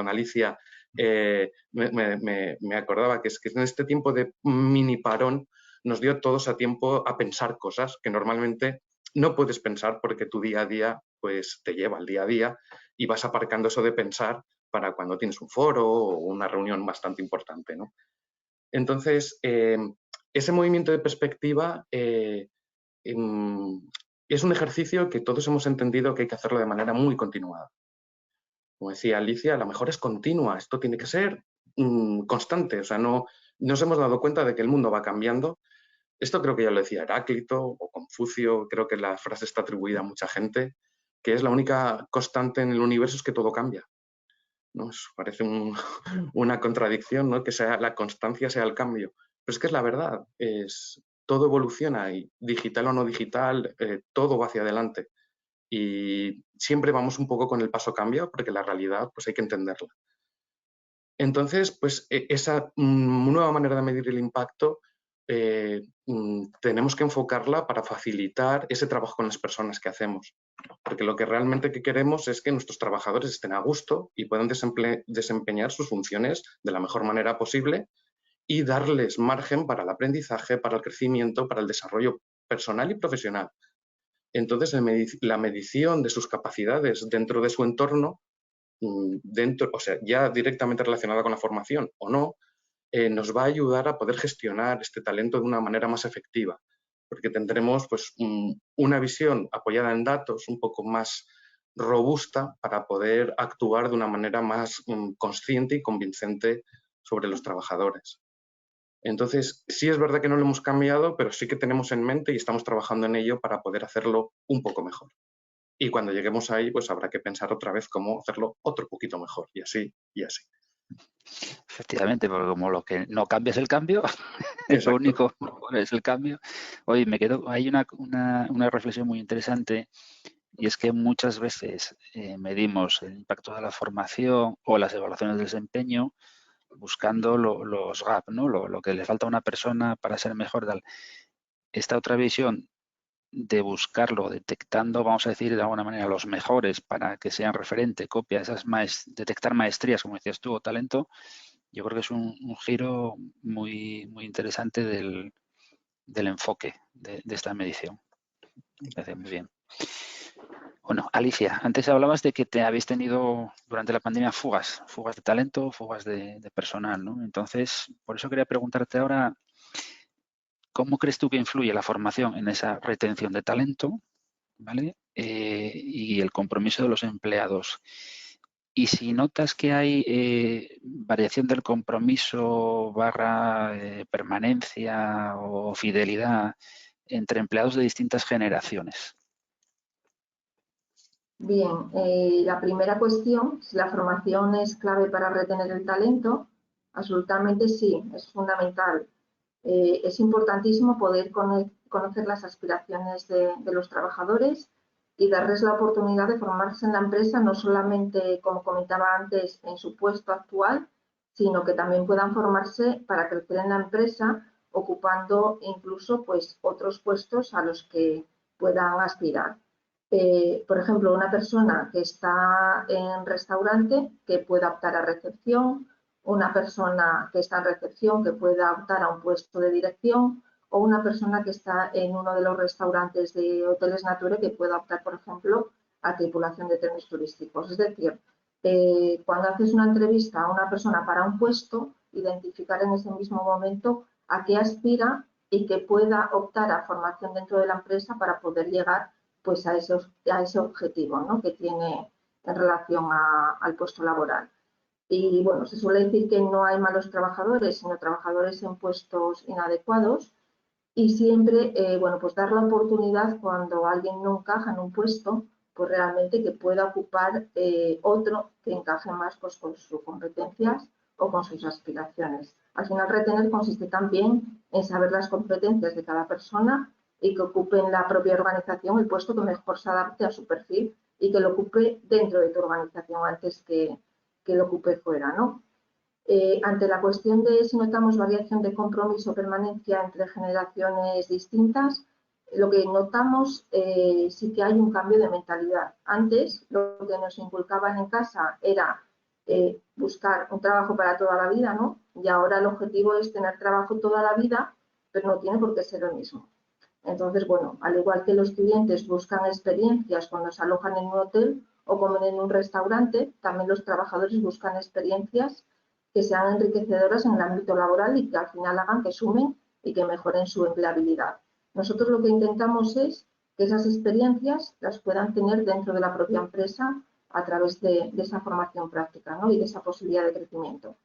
Alicia, me acordaba que es que en este tiempo de mini parón nos dio todos a tiempo a pensar cosas que normalmente no puedes pensar porque tu día a día pues te lleva al día a día y vas aparcando eso de pensar para cuando tienes un foro o una reunión bastante importante, ¿no? Entonces, ese movimiento de perspectiva es un ejercicio que todos hemos entendido que hay que hacerlo de manera muy continuada. Como decía Alicia, la mejora es continua, esto tiene que ser constante, o sea, no nos hemos dado cuenta de que el mundo va cambiando. Esto creo que ya lo decía Heráclito o Confucio, creo que la frase está atribuida a mucha gente, que es la única constante en el universo es que todo cambia. ¿No? Parece una contradicción, ¿no? Que la constancia sea el cambio. Pero es que es la verdad, todo evoluciona y digital o no digital, todo va hacia adelante. Y siempre vamos un poco con el paso cambio porque la realidad pues hay que entenderla. Entonces, pues esa nueva manera de medir el impacto tenemos que enfocarla para facilitar ese trabajo con las personas que hacemos. Porque lo que realmente queremos es que nuestros trabajadores estén a gusto y puedan desempeñar sus funciones de la mejor manera posible y darles margen para el aprendizaje, para el crecimiento, para el desarrollo personal y profesional. Entonces, la medición de sus capacidades dentro de su entorno, ya directamente relacionada con la formación o no, nos va a ayudar a poder gestionar este talento de una manera más efectiva, porque tendremos pues, una visión apoyada en datos un poco más robusta para poder actuar de una manera más consciente y convincente sobre los trabajadores. Entonces, sí es verdad que no lo hemos cambiado, pero sí que tenemos en mente y estamos trabajando en ello para poder hacerlo un poco mejor. Y cuando lleguemos ahí, pues habrá que pensar otra vez cómo hacerlo otro poquito mejor, y así, y así. Efectivamente, porque como lo que no cambia es el cambio, lo único es el cambio. Oye, hay una reflexión muy interesante y es que muchas veces medimos el impacto de la formación o las evaluaciones de desempeño buscando los gaps, ¿no? Lo que le falta a una persona para ser mejor. Esta otra visión de buscarlo, detectando, vamos a decir de alguna manera, los mejores para que sean referente, copia, detectar maestrías, como decías tú, o talento, yo creo que es un giro muy, muy interesante del enfoque de esta medición. Me parece muy bien. Bueno, Alicia, antes hablabas de que habéis tenido durante la pandemia fugas de talento, fugas de personal, ¿no? Entonces, por eso quería preguntarte ahora, ¿cómo crees tú que influye la formación en esa retención de talento, ¿vale? Y el compromiso de los empleados? Y si notas que hay variación del compromiso / permanencia o fidelidad entre empleados de distintas generaciones. Bien, la primera cuestión, si la formación es clave para retener el talento, absolutamente sí, es fundamental. Es importantísimo poder conocer las aspiraciones de los trabajadores y darles la oportunidad de formarse en la empresa, no solamente, como comentaba antes, en su puesto actual, sino que también puedan formarse para crecer en la empresa, ocupando incluso pues, otros puestos a los que puedan aspirar. Por ejemplo, una persona que está en restaurante que pueda optar a recepción, una persona que está en recepción que pueda optar a un puesto de dirección, o una persona que está en uno de los restaurantes de Hoteles Nature que pueda optar, por ejemplo, a tripulación de trenes turísticos. Es decir, cuando haces una entrevista a una persona para un puesto, identificar en ese mismo momento a qué aspira y que pueda optar a formación dentro de la empresa para poder llegar pues, a ese objetivo, ¿no?, que tiene en relación al puesto laboral. Y bueno, se suele decir que no hay malos trabajadores, sino trabajadores en puestos inadecuados. Y siempre, bueno, pues dar la oportunidad cuando alguien no encaja en un puesto, pues realmente que pueda ocupar otro que encaje más pues, con sus competencias o con sus aspiraciones. Al final, retener consiste también en saber las competencias de cada persona y que ocupe en la propia organización el puesto que mejor se adapte a su perfil y que lo ocupe dentro de tu organización antes que lo ocupe fuera, ¿no? Ante la cuestión de si notamos variación de compromiso o permanencia entre generaciones distintas, lo que notamos sí que hay un cambio de mentalidad. Antes, lo que nos inculcaban en casa era buscar un trabajo para toda la vida, ¿no? Y ahora el objetivo es tener trabajo toda la vida, pero no tiene por qué ser lo mismo. Entonces, bueno, al igual que los clientes buscan experiencias cuando se alojan en un hotel o comen en un restaurante, también los trabajadores buscan experiencias que sean enriquecedoras en el ámbito laboral y que al final hagan que sumen y que mejoren su empleabilidad. Nosotros lo que intentamos es que esas experiencias las puedan tener dentro de la propia empresa a través de esa formación práctica, ¿no?, y de esa posibilidad de crecimiento.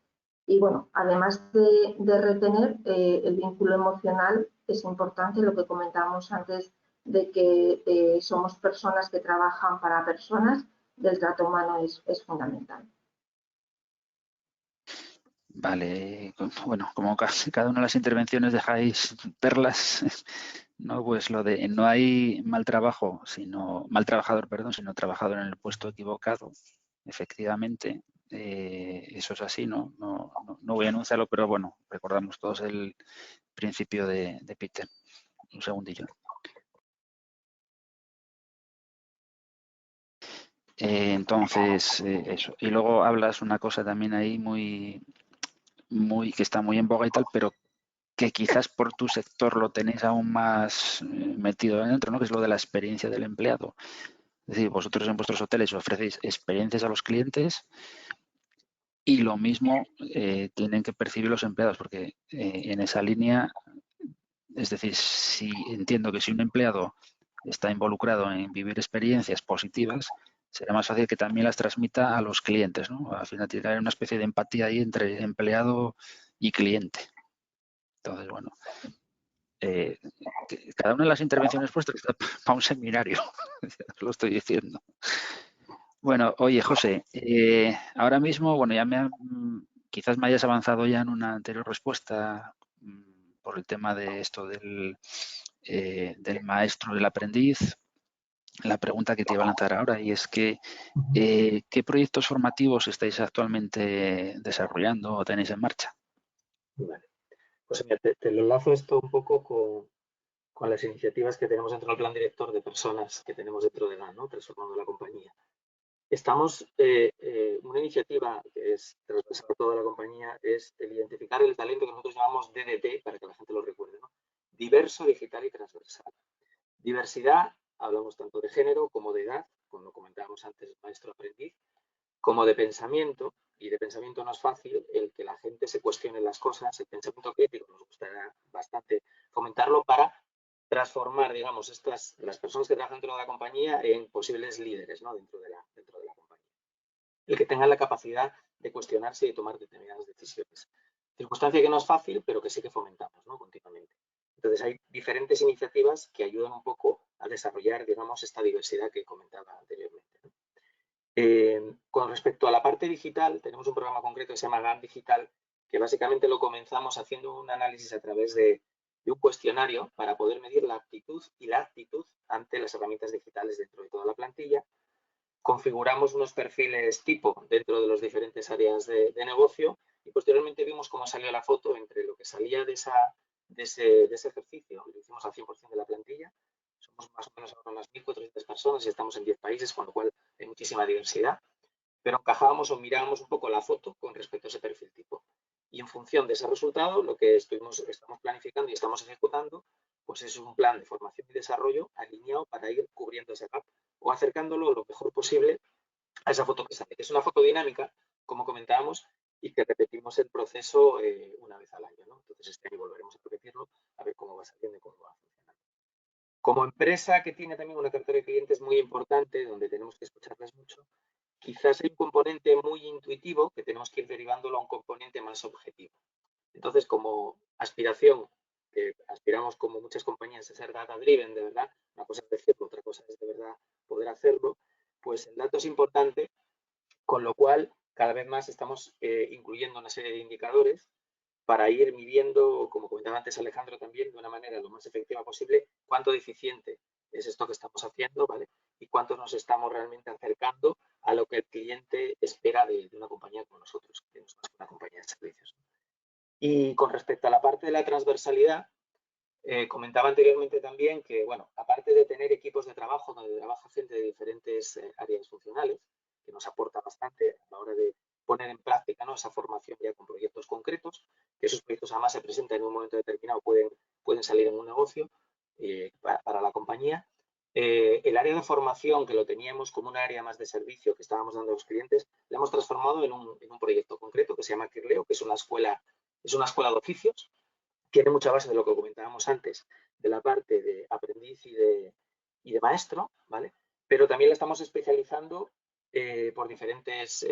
Y bueno, además de retener, el vínculo emocional es importante, lo que comentábamos antes de que somos personas que trabajan para personas, del trato humano es fundamental. Vale, bueno, como casi cada una de las intervenciones dejáis perlas, no, pues lo de no hay mal trabajo, sino mal trabajador, perdón, sino trabajador en el puesto equivocado. Efectivamente, eso es así, ¿no? No voy a anunciarlo, pero bueno, recordamos todos el principio de Peter. Un segundillo. Entonces, eso. Y luego hablas una cosa también ahí que está muy en boga y tal, pero que quizás por tu sector lo tenéis aún más metido dentro, ¿no?, que es lo de la experiencia del empleado. Es decir, vosotros en vuestros hoteles ofrecéis experiencias a los clientes y lo mismo tienen que percibir los empleados, porque en esa línea, es decir, si entiendo que si un empleado está involucrado en vivir experiencias positivas, será más fácil que también las transmita a los clientes, ¿no? Al final tiene que haber una especie de empatía ahí entre empleado y cliente. Entonces, bueno, cada una de las intervenciones vuestras está para un seminario, os lo estoy diciendo. Bueno, oye, José, ahora mismo, bueno, quizás me hayas avanzado ya en una anterior respuesta por el tema de esto del maestro del aprendiz. La pregunta que te iba a lanzar ahora y es que ¿qué proyectos formativos estáis actualmente desarrollando o tenéis en marcha? Vale. Pues mira, te lo enlazo esto un poco con las iniciativas que tenemos dentro del plan director de personas que tenemos dentro de GAN, ¿no?, transformando la compañía. Estamos, una iniciativa que es transversal a toda la compañía es el identificar el talento que nosotros llamamos DDT, para que la gente lo recuerde, ¿no? Diverso, digital y transversal. Diversidad, hablamos tanto de género como de edad, como lo comentábamos antes, maestro-aprendiz, como de pensamiento, y de pensamiento no es fácil el que la gente se cuestione las cosas, el pensamiento crítico nos gustaría bastante fomentarlo para transformar, digamos, las personas que trabajan dentro de la compañía en posibles líderes, ¿no?, dentro de la compañía. El que tengan la capacidad de cuestionarse y de tomar determinadas decisiones. Circunstancia que no es fácil, pero que sí que fomentamos, ¿no?, continuamente. Entonces, hay diferentes iniciativas que ayudan un poco a desarrollar, digamos, esta diversidad que comentaba anteriormente, ¿no? Con respecto a la parte digital, tenemos un programa concreto que se llama GAN Digital, que básicamente lo comenzamos haciendo un análisis a través de un cuestionario para poder medir la aptitud y la actitud ante las herramientas digitales dentro de toda la plantilla. Configuramos unos perfiles tipo dentro de las diferentes áreas de negocio y posteriormente vimos cómo salió la foto entre lo que salía de ese ejercicio. Lo hicimos al 100% de la plantilla. Somos más o menos ahora unas 1.400 personas y estamos en 10 países, con lo cual hay muchísima diversidad. Pero encajábamos o mirábamos un poco la foto con respecto a ese perfil tipo. Y en función de ese resultado, lo que estamos planificando y estamos ejecutando, pues es un plan de formación y desarrollo alineado para ir cubriendo ese gap o acercándolo lo mejor posible a esa foto que sale, que es una foto dinámica, como comentábamos, y que repetimos el proceso una vez al año, ¿no? Entonces este año volveremos a repetirlo, a ver cómo va saliendo y cómo va funcionando. Como empresa que tiene también una cartera de clientes muy importante, donde tenemos que escucharles mucho, quizás hay un componente muy intuitivo que tenemos que ir derivándolo a un componente más objetivo. Entonces, como aspiración, que aspiramos como muchas compañías a ser data driven, de verdad, una cosa es decirlo, otra cosa es de verdad poder hacerlo, pues el dato es importante, con lo cual cada vez más estamos incluyendo una serie de indicadores para ir midiendo, como comentaba antes Alejandro también, de una manera lo más efectiva posible, cuánto deficiente es esto que estamos haciendo, ¿vale? Y cuánto nos estamos realmente acercando a lo que el cliente espera de una compañía como nosotros, que no es una compañía de servicios. Y con respecto a la parte de la transversalidad, comentaba anteriormente también que, bueno, aparte de tener equipos de trabajo donde trabaja gente de diferentes áreas funcionales, que nos aporta bastante a la hora de poner en práctica, ¿no?, esa formación ya con proyectos concretos, que esos proyectos además se presentan en un momento determinado, pueden salir en un negocio para la compañía. El área de formación, que lo teníamos como un área más de servicio que estábamos dando a los clientes, la hemos transformado en un proyecto concreto que se llama Kirleo, que es una escuela de oficios. Tiene mucha base de lo que comentábamos antes, de la parte de aprendiz y de maestro, ¿vale? Pero también la estamos especializando por diferentes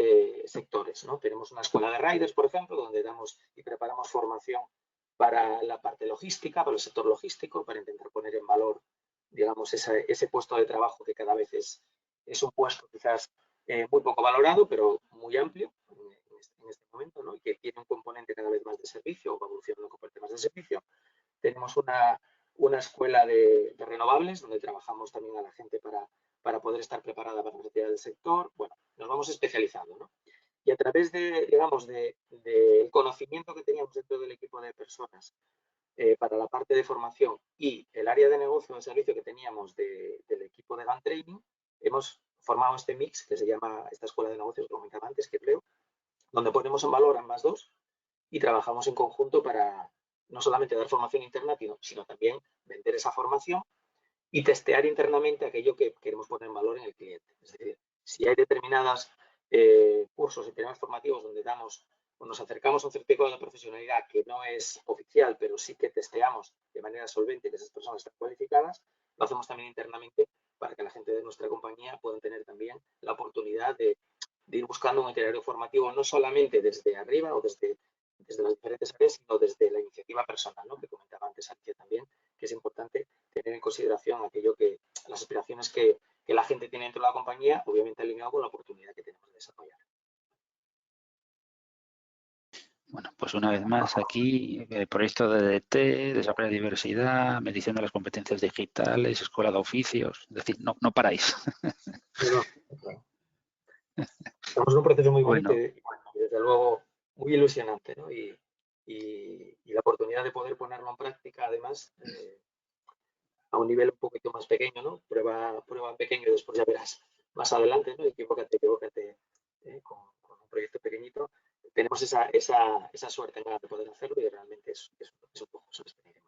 sectores, ¿no? Tenemos una escuela de riders, por ejemplo, donde damos y preparamos formación para la parte logística, para el sector logístico, para intentar poner en valor, digamos, ese puesto de trabajo que cada vez es un puesto quizás muy poco valorado, pero muy amplio en este momento, ¿no? Y que tiene un componente cada vez más de servicio o va evolucionando con temas de servicio. Tenemos una escuela de renovables donde trabajamos también a la gente para poder estar preparada para la necesidad del sector. Bueno, nos vamos especializando, ¿no? Y a través de, digamos, del conocimiento que teníamos dentro del equipo de personas para la parte de formación y el área de negocio de servicio que teníamos del equipo de GAN Training, hemos formado este mix que se llama esta escuela de negocios, que comentaba antes, que creo, donde ponemos en valor ambas dos y trabajamos en conjunto para no solamente dar formación interna, sino también vender esa formación y testear internamente aquello que queremos poner en valor en el cliente. Es decir, si hay determinados cursos y temas formativos donde damos o nos acercamos a un certificado de profesionalidad que no es oficial, pero sí que testeamos de manera solvente que esas personas están cualificadas, lo hacemos también internamente para que la gente de nuestra compañía pueda tener también la oportunidad de ir buscando un itinerario formativo no solamente desde arriba o desde las diferentes áreas, sino desde la iniciativa personal, ¿no?, que comentaba antes Alicia también, que es importante tener en consideración aquello las aspiraciones que la gente tiene dentro de la compañía, obviamente alineado con la oportunidad que tenemos de desarrollar. Bueno, pues una vez más aquí, proyecto de DT, desarrollo de diversidad, medición de las competencias digitales, escuela de oficios, es decir, no paráis. No. Estamos en un proceso muy bonito Bueno. y desde luego muy ilusionante, ¿no? Y la oportunidad de poder ponerlo en práctica, además, a un nivel un poquito más pequeño, ¿no? Prueba pequeño y después ya verás más adelante, ¿no? Equivócate con un proyecto pequeñito. Tenemos esa suerte de poder hacerlo y realmente es un poco experiencia.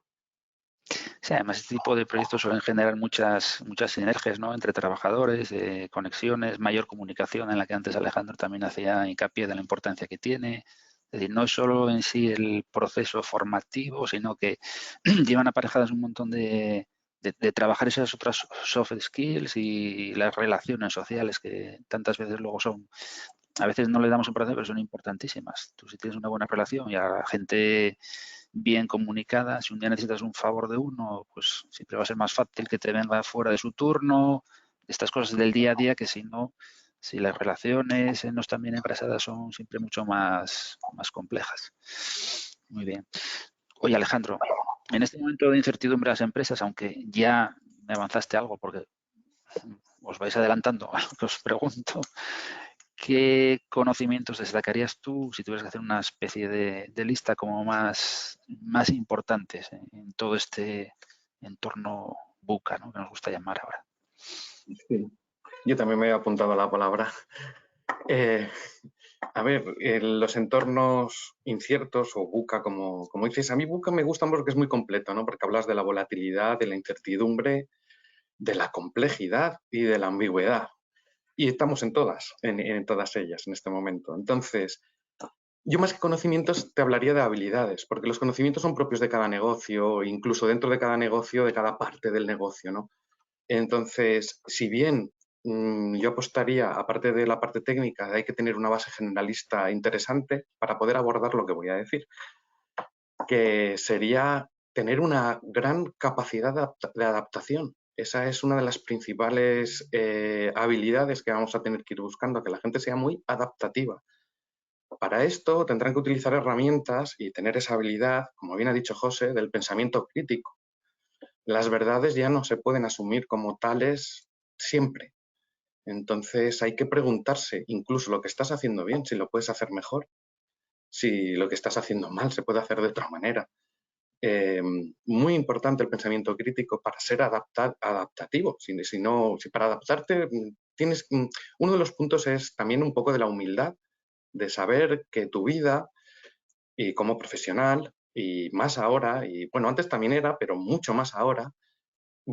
Sí, además este tipo de proyectos suelen generar muchas sinergias, ¿no?, entre trabajadores, conexiones, mayor comunicación, en la que antes Alejandro también hacía hincapié de la importancia que tiene. Es decir, no es solo en sí el proceso formativo, sino que llevan aparejadas un montón de trabajar esas otras soft skills y las relaciones sociales que tantas veces luego son, a veces no le damos importancia, pero son importantísimas. Tú, si tienes una buena relación y a la gente bien comunicada, si un día necesitas un favor de uno, pues siempre va a ser más fácil que te venga fuera de su turno, estas cosas del día a día, que si las relaciones no están bien engrasadas, son siempre mucho más complejas. Muy bien. Oye, Alejandro, En este momento de incertidumbre de las empresas, aunque ya me avanzaste algo porque os vais adelantando a lo que os pregunto, ¿qué conocimientos destacarías tú si tuvieras que hacer una especie de lista como más importantes en todo este entorno VUCA, ¿no?, que nos gusta llamar ahora? Sí. Yo también me he apuntado a la palabra. A ver, los entornos inciertos o VUCA, como dices, a mí VUCA me gusta porque es muy completo, ¿no? Porque hablas de la volatilidad, de la incertidumbre, de la complejidad y de la ambigüedad. Y estamos en todas ellas en este momento. Entonces, yo más que conocimientos te hablaría de habilidades, porque los conocimientos son propios de cada negocio, incluso dentro de cada negocio, de cada parte del negocio, ¿no? Entonces, si bien yo apostaría, aparte de la parte técnica, hay que tener una base generalista interesante para poder abordar lo que voy a decir, que sería tener una gran capacidad de adaptación. Esa es una de las principales habilidades que vamos a tener que ir buscando, que la gente sea muy adaptativa. Para esto tendrán que utilizar herramientas y tener esa habilidad, como bien ha dicho José, del pensamiento crítico. Las verdades ya no se pueden asumir como tales siempre. Entonces hay que preguntarse incluso lo que estás haciendo bien, si lo puedes hacer mejor, si lo que estás haciendo mal se puede hacer de otra manera. Muy importante el pensamiento crítico para ser adaptativo. Si para adaptarte tienes... Uno de los puntos es también un poco de la humildad, de saber que tu vida y como profesional, y más ahora, y bueno, antes también era, pero mucho más ahora,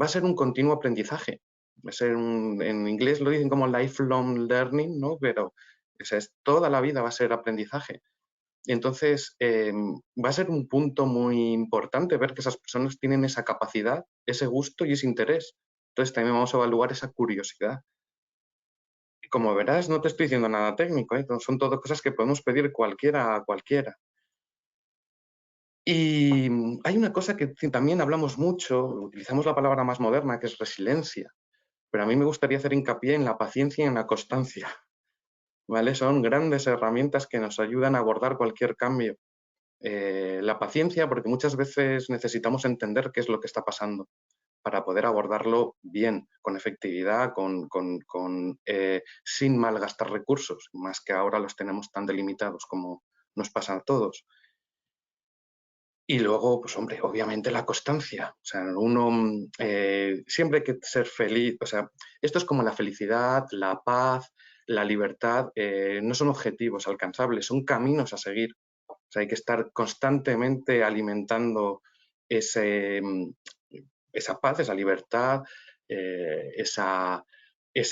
va a ser un continuo aprendizaje. Va a ser en inglés lo dicen como lifelong learning, ¿no? Pero toda la vida va a ser aprendizaje. Entonces, va a ser un punto muy importante ver que esas personas tienen esa capacidad, ese gusto y ese interés. Entonces, también vamos a evaluar esa curiosidad. Y como verás, no te estoy diciendo nada técnico, ¿eh? Son todo cosas que podemos pedir cualquiera a cualquiera. Y hay una cosa que también hablamos mucho, utilizamos la palabra más moderna, que es resiliencia. Pero a mí me gustaría hacer hincapié en la paciencia y en la constancia, ¿vale? Son grandes herramientas que nos ayudan a abordar cualquier cambio. La paciencia, porque muchas veces necesitamos entender qué es lo que está pasando para poder abordarlo bien, con efectividad, sin malgastar recursos, más que ahora los tenemos tan delimitados como nos pasa a todos. Y luego, pues hombre, obviamente la constancia. O sea, uno siempre hay que ser feliz. O sea, esto es como la felicidad, la paz, la libertad. No son objetivos alcanzables, son caminos a seguir. O sea, hay que estar constantemente alimentando esa paz, esa libertad, ese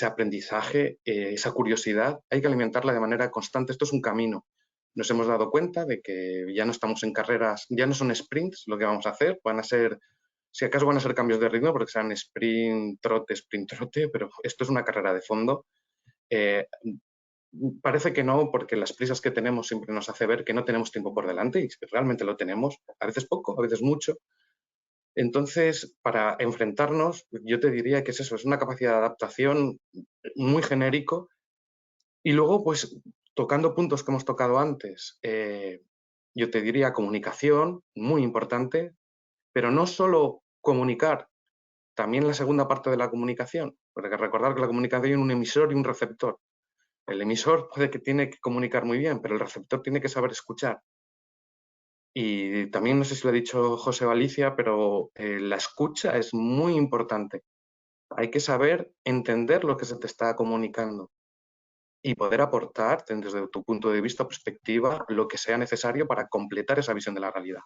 aprendizaje, esa curiosidad. Hay que alimentarla de manera constante. Esto es un camino. Nos hemos dado cuenta de que ya no estamos en carreras, ya no son sprints lo que vamos a hacer, van a ser, si acaso van a ser cambios de ritmo porque serán sprint, trote, pero esto es una carrera de fondo. Parece que no, porque las prisas que tenemos siempre nos hace ver que no tenemos tiempo por delante y realmente lo tenemos, a veces poco, a veces mucho. Entonces, para enfrentarnos, yo te diría que es eso, es una capacidad de adaptación muy genérico. Y luego, pues, tocando puntos que hemos tocado antes, yo te diría comunicación, muy importante, pero no solo comunicar, también la segunda parte de la comunicación, porque recordar que la comunicación es un emisor y un receptor. El emisor tiene que comunicar muy bien, pero el receptor tiene que saber escuchar. Y también, no sé si lo ha dicho José Valicia, pero la escucha es muy importante. Hay que saber entender lo que se te está comunicando y poder aportar, desde tu punto de vista o perspectiva, lo que sea necesario para completar esa visión de la realidad.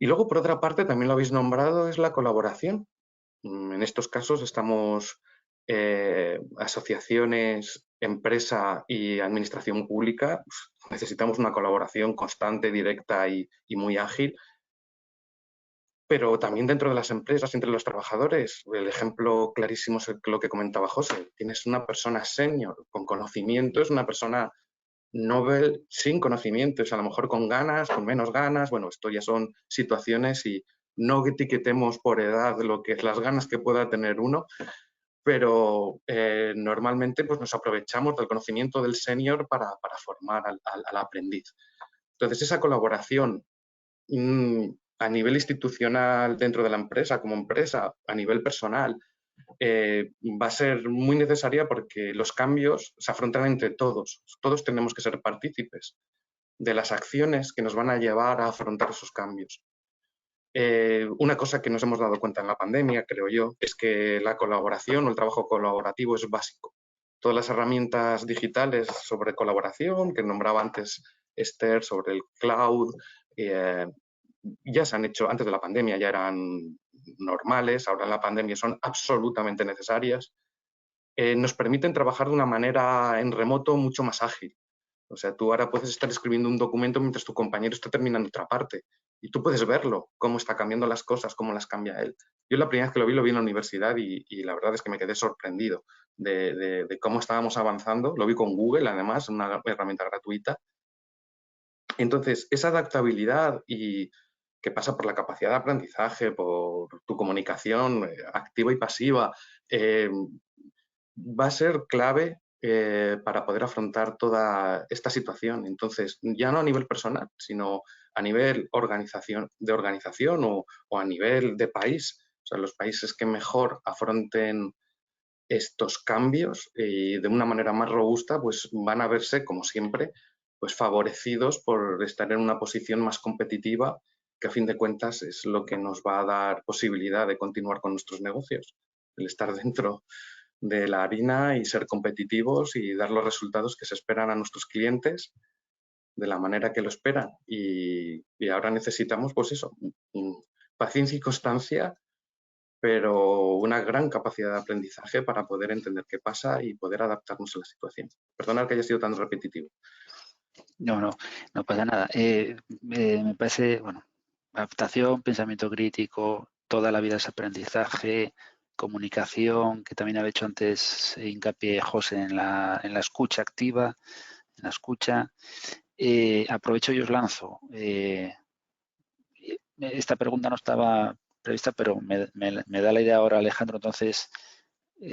Y luego, por otra parte, también lo habéis nombrado, es la colaboración. En estos casos estamos asociaciones, empresa y administración pública. Necesitamos una colaboración constante, directa y muy ágil. Pero también dentro de las empresas, entre los trabajadores, el ejemplo clarísimo es lo que comentaba José. Tienes una persona senior con conocimiento, es una persona novel sin conocimientos, a lo mejor con ganas, con menos ganas. Bueno, esto ya son situaciones y no etiquetemos por edad lo que es las ganas que pueda tener uno, pero normalmente pues, nos aprovechamos del conocimiento del senior para formar al aprendiz. Entonces, esa colaboración a nivel institucional dentro de la empresa, como empresa, a nivel personal, va a ser muy necesaria porque los cambios se afrontan entre todos. Todos tenemos que ser partícipes de las acciones que nos van a llevar a afrontar esos cambios. Una cosa que nos hemos dado cuenta en la pandemia, creo yo, es que la colaboración o el trabajo colaborativo es básico. Todas las herramientas digitales sobre colaboración que nombraba antes Esther, sobre el cloud, ya se han hecho antes de la pandemia, ya eran normales, ahora en la pandemia son absolutamente necesarias. Nos permiten trabajar de una manera en remoto mucho más ágil. O sea, tú ahora puedes estar escribiendo un documento mientras tu compañero está terminando otra parte y tú puedes verlo, cómo está cambiando las cosas, cómo las cambia él. Yo la primera vez que lo vi en la universidad y la verdad es que me quedé sorprendido de cómo estábamos avanzando. Lo vi con Google, además, una herramienta gratuita. Entonces, esa adaptabilidad y que pasa por la capacidad de aprendizaje, por tu comunicación activa y pasiva, va a ser clave para poder afrontar toda esta situación. Entonces, ya no a nivel personal, sino a nivel de organización o a nivel de país. O sea, los países que mejor afronten estos cambios y de una manera más robusta, pues van a verse, como siempre, pues favorecidos por estar en una posición más competitiva, que a fin de cuentas es lo que nos va a dar posibilidad de continuar con nuestros negocios, el estar dentro de la harina y ser competitivos y dar los resultados que se esperan a nuestros clientes de la manera que lo esperan. Y ahora necesitamos, pues eso, paciencia y constancia, pero una gran capacidad de aprendizaje para poder entender qué pasa y poder adaptarnos a la situación. Perdonad que haya sido tan repetitivo. No pasa nada. Me parece, bueno, adaptación, pensamiento crítico, toda la vida es aprendizaje, comunicación, que también había hecho antes hincapié José en la escucha activa, en la escucha. Aprovecho y os lanzo. Esta pregunta no estaba prevista, pero me da la idea ahora Alejandro, entonces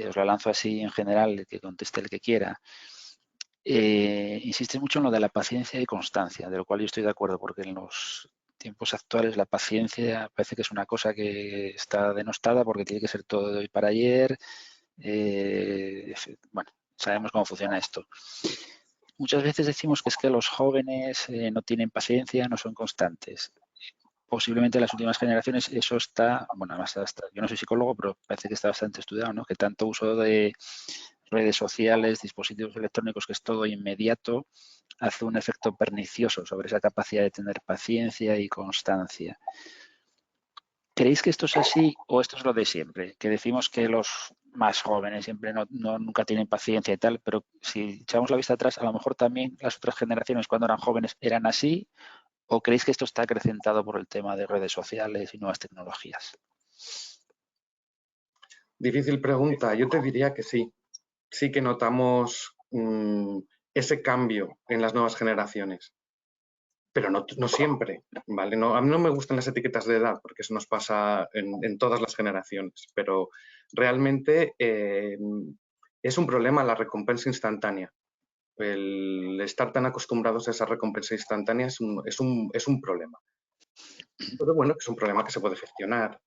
os la lanzo así en general, que conteste el que quiera. Insiste mucho en lo de la paciencia y constancia, de lo cual yo estoy de acuerdo, porque en los tiempos actuales la paciencia parece que es una cosa que está denostada porque tiene que ser todo de hoy para ayer. Bueno, sabemos cómo funciona esto. Muchas veces decimos que es que los jóvenes no tienen paciencia, no son constantes. Posiblemente en las últimas generaciones eso está, bueno, además yo no soy psicólogo, pero parece que está bastante estudiado, ¿no? Que tanto uso de redes sociales, dispositivos electrónicos, que es todo inmediato, hace un efecto pernicioso sobre esa capacidad de tener paciencia y constancia. ¿Creéis que esto es así o esto es lo de siempre? Que decimos que los más jóvenes siempre nunca tienen paciencia y tal, pero si echamos la vista atrás, a lo mejor también las otras generaciones cuando eran jóvenes eran así, ¿o creéis que esto está acrecentado por el tema de redes sociales y nuevas tecnologías? Difícil pregunta. Yo te diría que sí. Sí que notamos ese cambio en las nuevas generaciones. Pero no siempre, ¿vale? A mí no me gustan las etiquetas de edad porque eso nos pasa en todas las generaciones, pero realmente es un problema la recompensa instantánea. El estar tan acostumbrados a esa recompensa instantánea es un problema. Pero bueno, es un problema que se puede gestionar,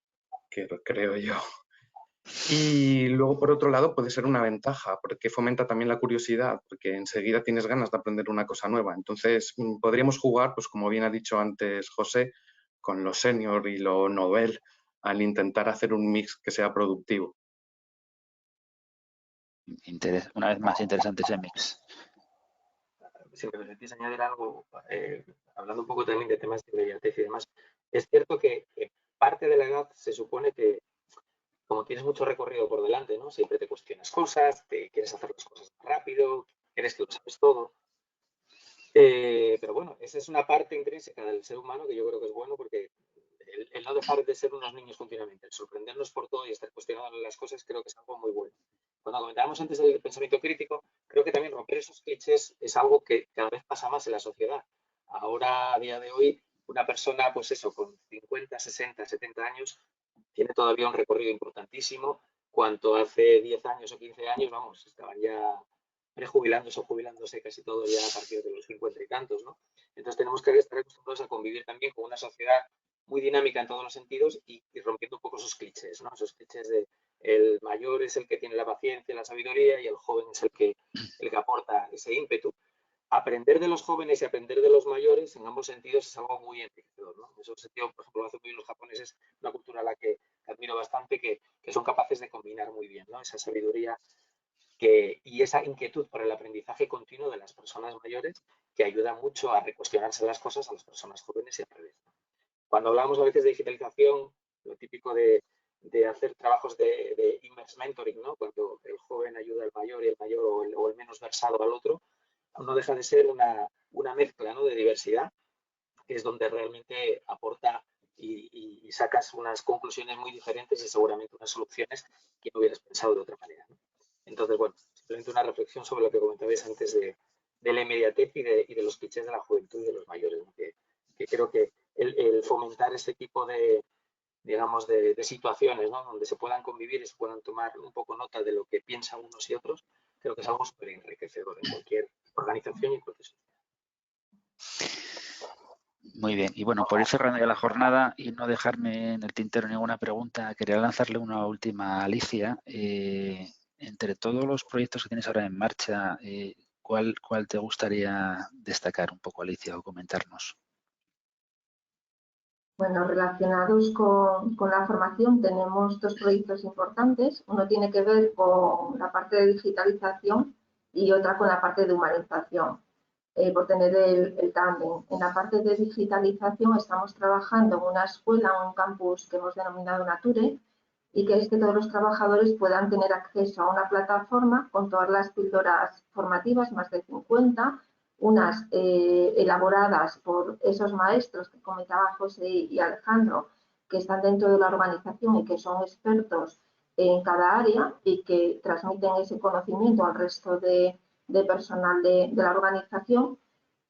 creo yo. Y luego, por otro lado, puede ser una ventaja, porque fomenta también la curiosidad, porque enseguida tienes ganas de aprender una cosa nueva. Entonces, podríamos jugar, pues como bien ha dicho antes José, con lo senior y lo novel, al intentar hacer un mix que sea productivo. Una vez más interesante ese mix. Si me permitís añadir algo, hablando un poco también de temas de inmediatez y demás, es cierto que parte de la edad se supone que, como tienes mucho recorrido por delante, ¿no? Siempre te cuestionas cosas, te quieres hacer las cosas más rápido, crees que lo sabes todo. Pero bueno, esa es una parte intrínseca del ser humano que yo creo que es bueno porque el no dejar de ser unos niños continuamente, el sorprendernos por todo y estar cuestionando las cosas, creo que es algo muy bueno. Cuando comentábamos antes del pensamiento crítico, creo que también romper esos clichés es algo que cada vez pasa más en la sociedad. Ahora, a día de hoy, una persona, pues eso, con 50, 60, 70 años, tiene todavía un recorrido importantísimo. Cuanto hace 10 años o 15 años, vamos, estaban ya prejubilándose o jubilándose casi todo ya a partir de los 50 y tantos, ¿no? Entonces tenemos que estar acostumbrados a convivir también con una sociedad muy dinámica en todos los sentidos y rompiendo un poco esos clichés, ¿no? Esos clichés de el mayor es el que tiene la paciencia y la sabiduría y el joven es el que aporta ese ímpetu. Aprender de los jóvenes y aprender de los mayores en ambos sentidos es algo muy enriquecedor, ¿no? En ese sentido, por ejemplo, lo hacen muy bien los japoneses, una cultura a la que admiro bastante, que son capaces de combinar muy bien, ¿no? Esa sabiduría y esa inquietud por el aprendizaje continuo de las personas mayores, que ayuda mucho a recuestionarse las cosas a las personas jóvenes y al revés, ¿no? Cuando hablamos a veces de digitalización, lo típico de hacer trabajos de inverse mentoring, ¿no? Cuando el joven ayuda al mayor y el mayor o el menos versado al otro, no deja de ser una mezcla, ¿no? De diversidad, que es donde realmente aporta y sacas unas conclusiones muy diferentes y seguramente unas soluciones que no hubieras pensado de otra manera, ¿no? Entonces, bueno, simplemente una reflexión sobre lo que comentabais antes de la inmediatez y de los clichés de la juventud y de los mayores, ¿no? Que creo que el fomentar este tipo de, digamos, de situaciones, ¿no? Donde se puedan convivir y se puedan tomar un poco nota de lo que piensan unos y otros, creo que es algo súper enriquecedor en cualquier organización y en cualquier sociedad. Muy bien, y bueno, por ir cerrando ya la jornada y no dejarme en el tintero ninguna pregunta, quería lanzarle una última a Alicia. Entre todos los proyectos que tienes ahora en marcha, ¿cuál te gustaría destacar un poco, Alicia, o comentarnos? Bueno, relacionados con la formación tenemos dos proyectos importantes. Uno tiene que ver con la parte de digitalización y otra con la parte de humanización, por tener el tándem. En la parte de digitalización estamos trabajando en una escuela, en un campus que hemos denominado Nature, y que es que todos los trabajadores puedan tener acceso a una plataforma con todas las píldoras formativas, más de 50, unas elaboradas por esos maestros que comentaba José y Alejandro, que están dentro de la organización y que son expertos en cada área y que transmiten ese conocimiento al resto de personal de la organización.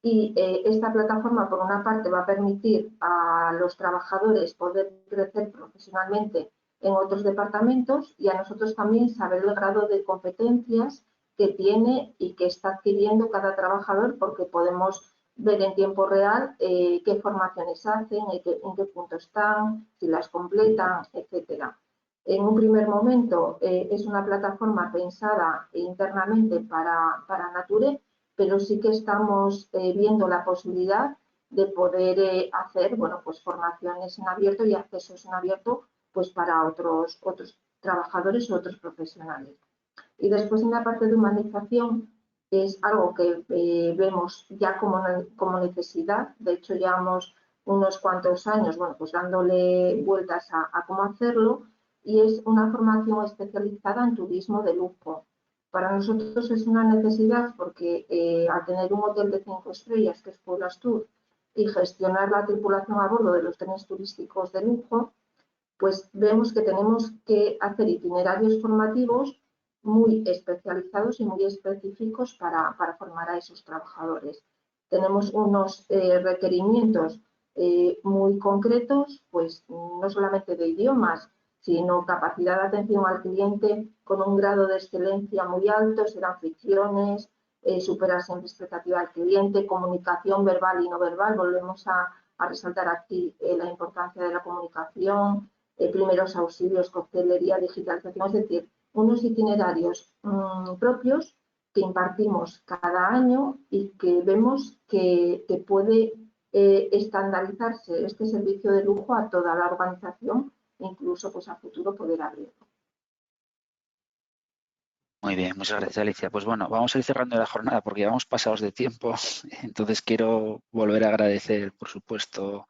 Y esta plataforma, por una parte, va a permitir a los trabajadores poder crecer profesionalmente en otros departamentos y a nosotros también saber el grado de competencias que tiene y que está adquiriendo cada trabajador, porque podemos ver en tiempo real qué formaciones hacen, en qué punto están, si las completan, etcétera. En un primer momento es una plataforma pensada internamente para Nature, pero sí que estamos viendo la posibilidad de poder hacer, bueno, pues formaciones en abierto y accesos en abierto, pues para otros trabajadores u otros profesionales. Y después, en la parte de humanización, es algo que vemos ya como necesidad. De hecho, llevamos unos cuantos años, bueno, pues dándole vueltas a cómo hacerlo, y es una formación especializada en turismo de lujo. Para nosotros es una necesidad porque al tener un hotel de 5 estrellas, que es Pueblas Tour, y gestionar la tripulación a bordo de los trenes turísticos de lujo, pues vemos que tenemos que hacer itinerarios formativos muy especializados y muy específicos para formar a esos trabajadores. Tenemos unos requerimientos muy concretos, pues no solamente de idiomas, sino capacidad de atención al cliente con un grado de excelencia muy alto, ser anfitriones, superar siempre expectativa al cliente, comunicación verbal y no verbal. Volvemos a resaltar aquí la importancia de la comunicación, primeros auxilios, coctelería, digitalización, es decir, unos itinerarios propios que impartimos cada año y que vemos que puede estandarizarse este servicio de lujo a toda la organización, incluso pues a futuro poder abrirlo. Muy bien, muchas gracias, Alicia. Pues bueno, vamos a ir cerrando la jornada porque vamos pasados de tiempo. Entonces quiero volver a agradecer, por supuesto,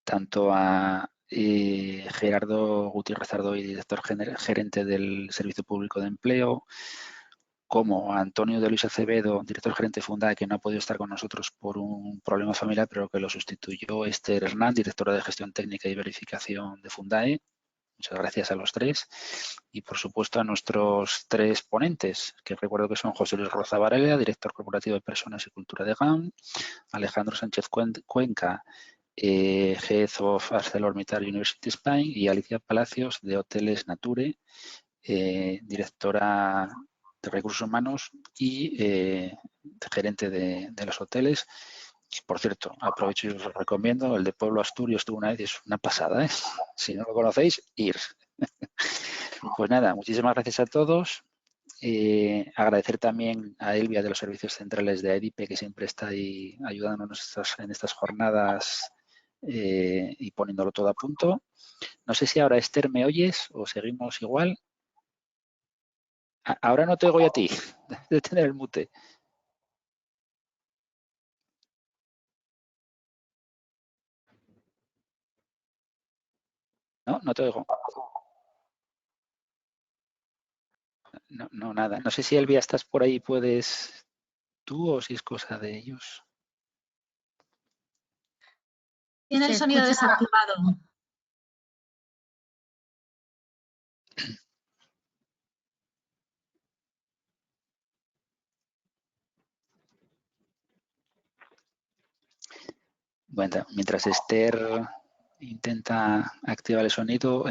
tanto a Gerardo Gutiérrez Ardoy, director gerente del Servicio Público de Empleo, como a Antonio de Luis Acevedo, director gerente de Fundae, que no ha podido estar con nosotros por un problema familiar, pero que lo sustituyó Esther Hernán, directora de Gestión Técnica y Verificación de Fundae. Muchas gracias a los tres. Y, por supuesto, a nuestros tres ponentes, que recuerdo que son José Luis Roza Varela, director corporativo de Personas y Cultura de GAM, Alejandro Sánchez Cuenca, Head of ArcelorMittal University Spain, y Alicia Palacios, de Hoteles Nature, directora de Recursos Humanos y gerente de los hoteles. Por cierto, aprovecho y os lo recomiendo. El de Pueblo Asturias estuvo una vez y es una pasada, ¿eh? Si no lo conocéis, ir. Pues nada, muchísimas gracias a todos. Agradecer también a Elvia de los Servicios Centrales de AEDIPE, que siempre está ahí ayudándonos en estas jornadas y poniéndolo todo a punto. No sé si ahora, Esther, ¿me oyes o seguimos igual? Ahora no te oigo a ti, de tener el mute. No, no te oigo. No, no, nada. No sé si, Elvia, estás por ahí, puedes tú o si es cosa de ellos. Tiene el sonido desactivado. Bueno, mientras Esther intenta activar el sonido,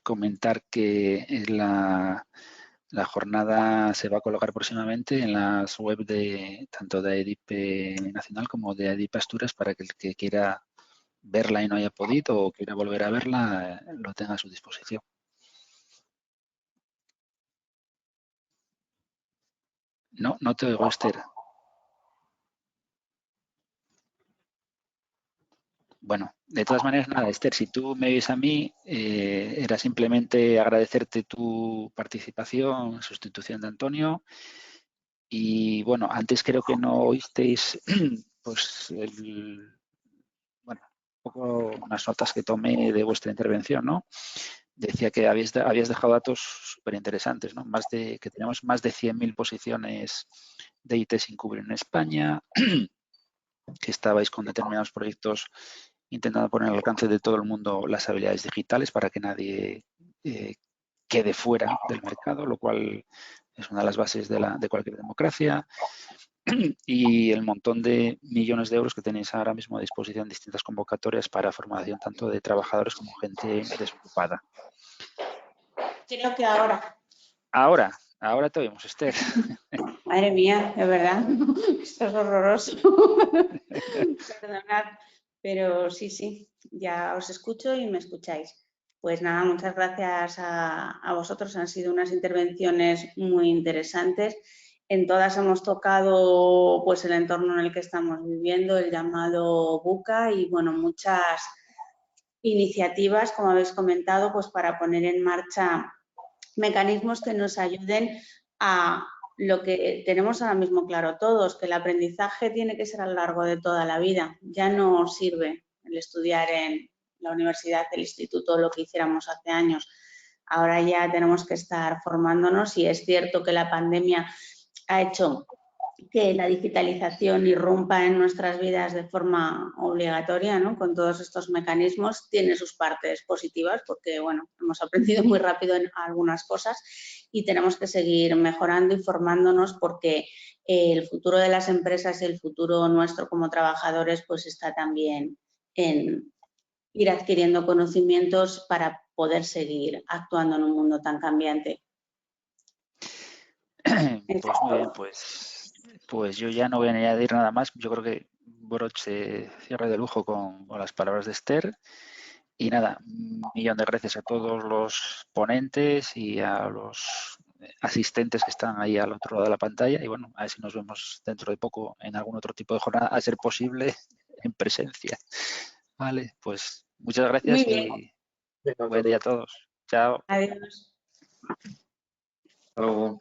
comentar que la jornada se va a colocar próximamente en las web de tanto de AEDIPE Nacional como de AEDIPE Asturias para que el que quiera verla y no haya podido o quiera volver a verla lo tenga a su disposición. No, no te oigo, Esther. Bueno, de todas maneras, nada, Esther, si tú me oyes a mí, era simplemente agradecerte tu participación en sustitución de Antonio. Y bueno, antes creo que no oísteis pues bueno, un poco unas notas que tomé de vuestra intervención, ¿no? Decía que habías dejado datos súper interesantes, ¿no? Que tenemos más de 100.000 posiciones de IT sin cubrir en España, que estabais con determinados proyectos intentando poner al alcance de todo el mundo las habilidades digitales para que nadie quede fuera del mercado, lo cual es una de las bases de cualquier democracia. Y el montón de millones de euros que tenéis ahora mismo a disposición en distintas convocatorias para formación tanto de trabajadores como gente desocupada. Creo que ahora. Ahora te oímos, Esther. Madre mía, de verdad, esto es horroroso. Perdonad, pero sí, ya os escucho y me escucháis. Pues nada, muchas gracias a vosotros, han sido unas intervenciones muy interesantes. En todas hemos tocado pues el entorno en el que estamos viviendo, el llamado VUCA y bueno, muchas iniciativas, como habéis comentado, pues para poner en marcha mecanismos que nos ayuden a lo que tenemos ahora mismo claro todos, que el aprendizaje tiene que ser a lo largo de toda la vida. Ya no sirve el estudiar en la universidad, el instituto, lo que hiciéramos hace años. Ahora ya tenemos que estar formándonos y es cierto que la pandemia ha hecho que la digitalización irrumpa en nuestras vidas de forma obligatoria, ¿no? Con todos estos mecanismos, tiene sus partes positivas porque, bueno, hemos aprendido muy rápido en algunas cosas y tenemos que seguir mejorando y formándonos porque el futuro de las empresas y el futuro nuestro como trabajadores pues está también en ir adquiriendo conocimientos para poder seguir actuando en un mundo tan cambiante. Pues muy bien, pues yo ya no voy a añadir nada más. Yo creo que broche cierre de lujo con las palabras de Esther. Y nada, un millón de gracias a todos los ponentes y a los asistentes que están ahí al otro lado de la pantalla. Y bueno, a ver si nos vemos dentro de poco en algún otro tipo de jornada, a ser posible, en presencia. Vale, pues muchas gracias Muy bien. y buen día a todos. Chao. Adiós. Hasta luego.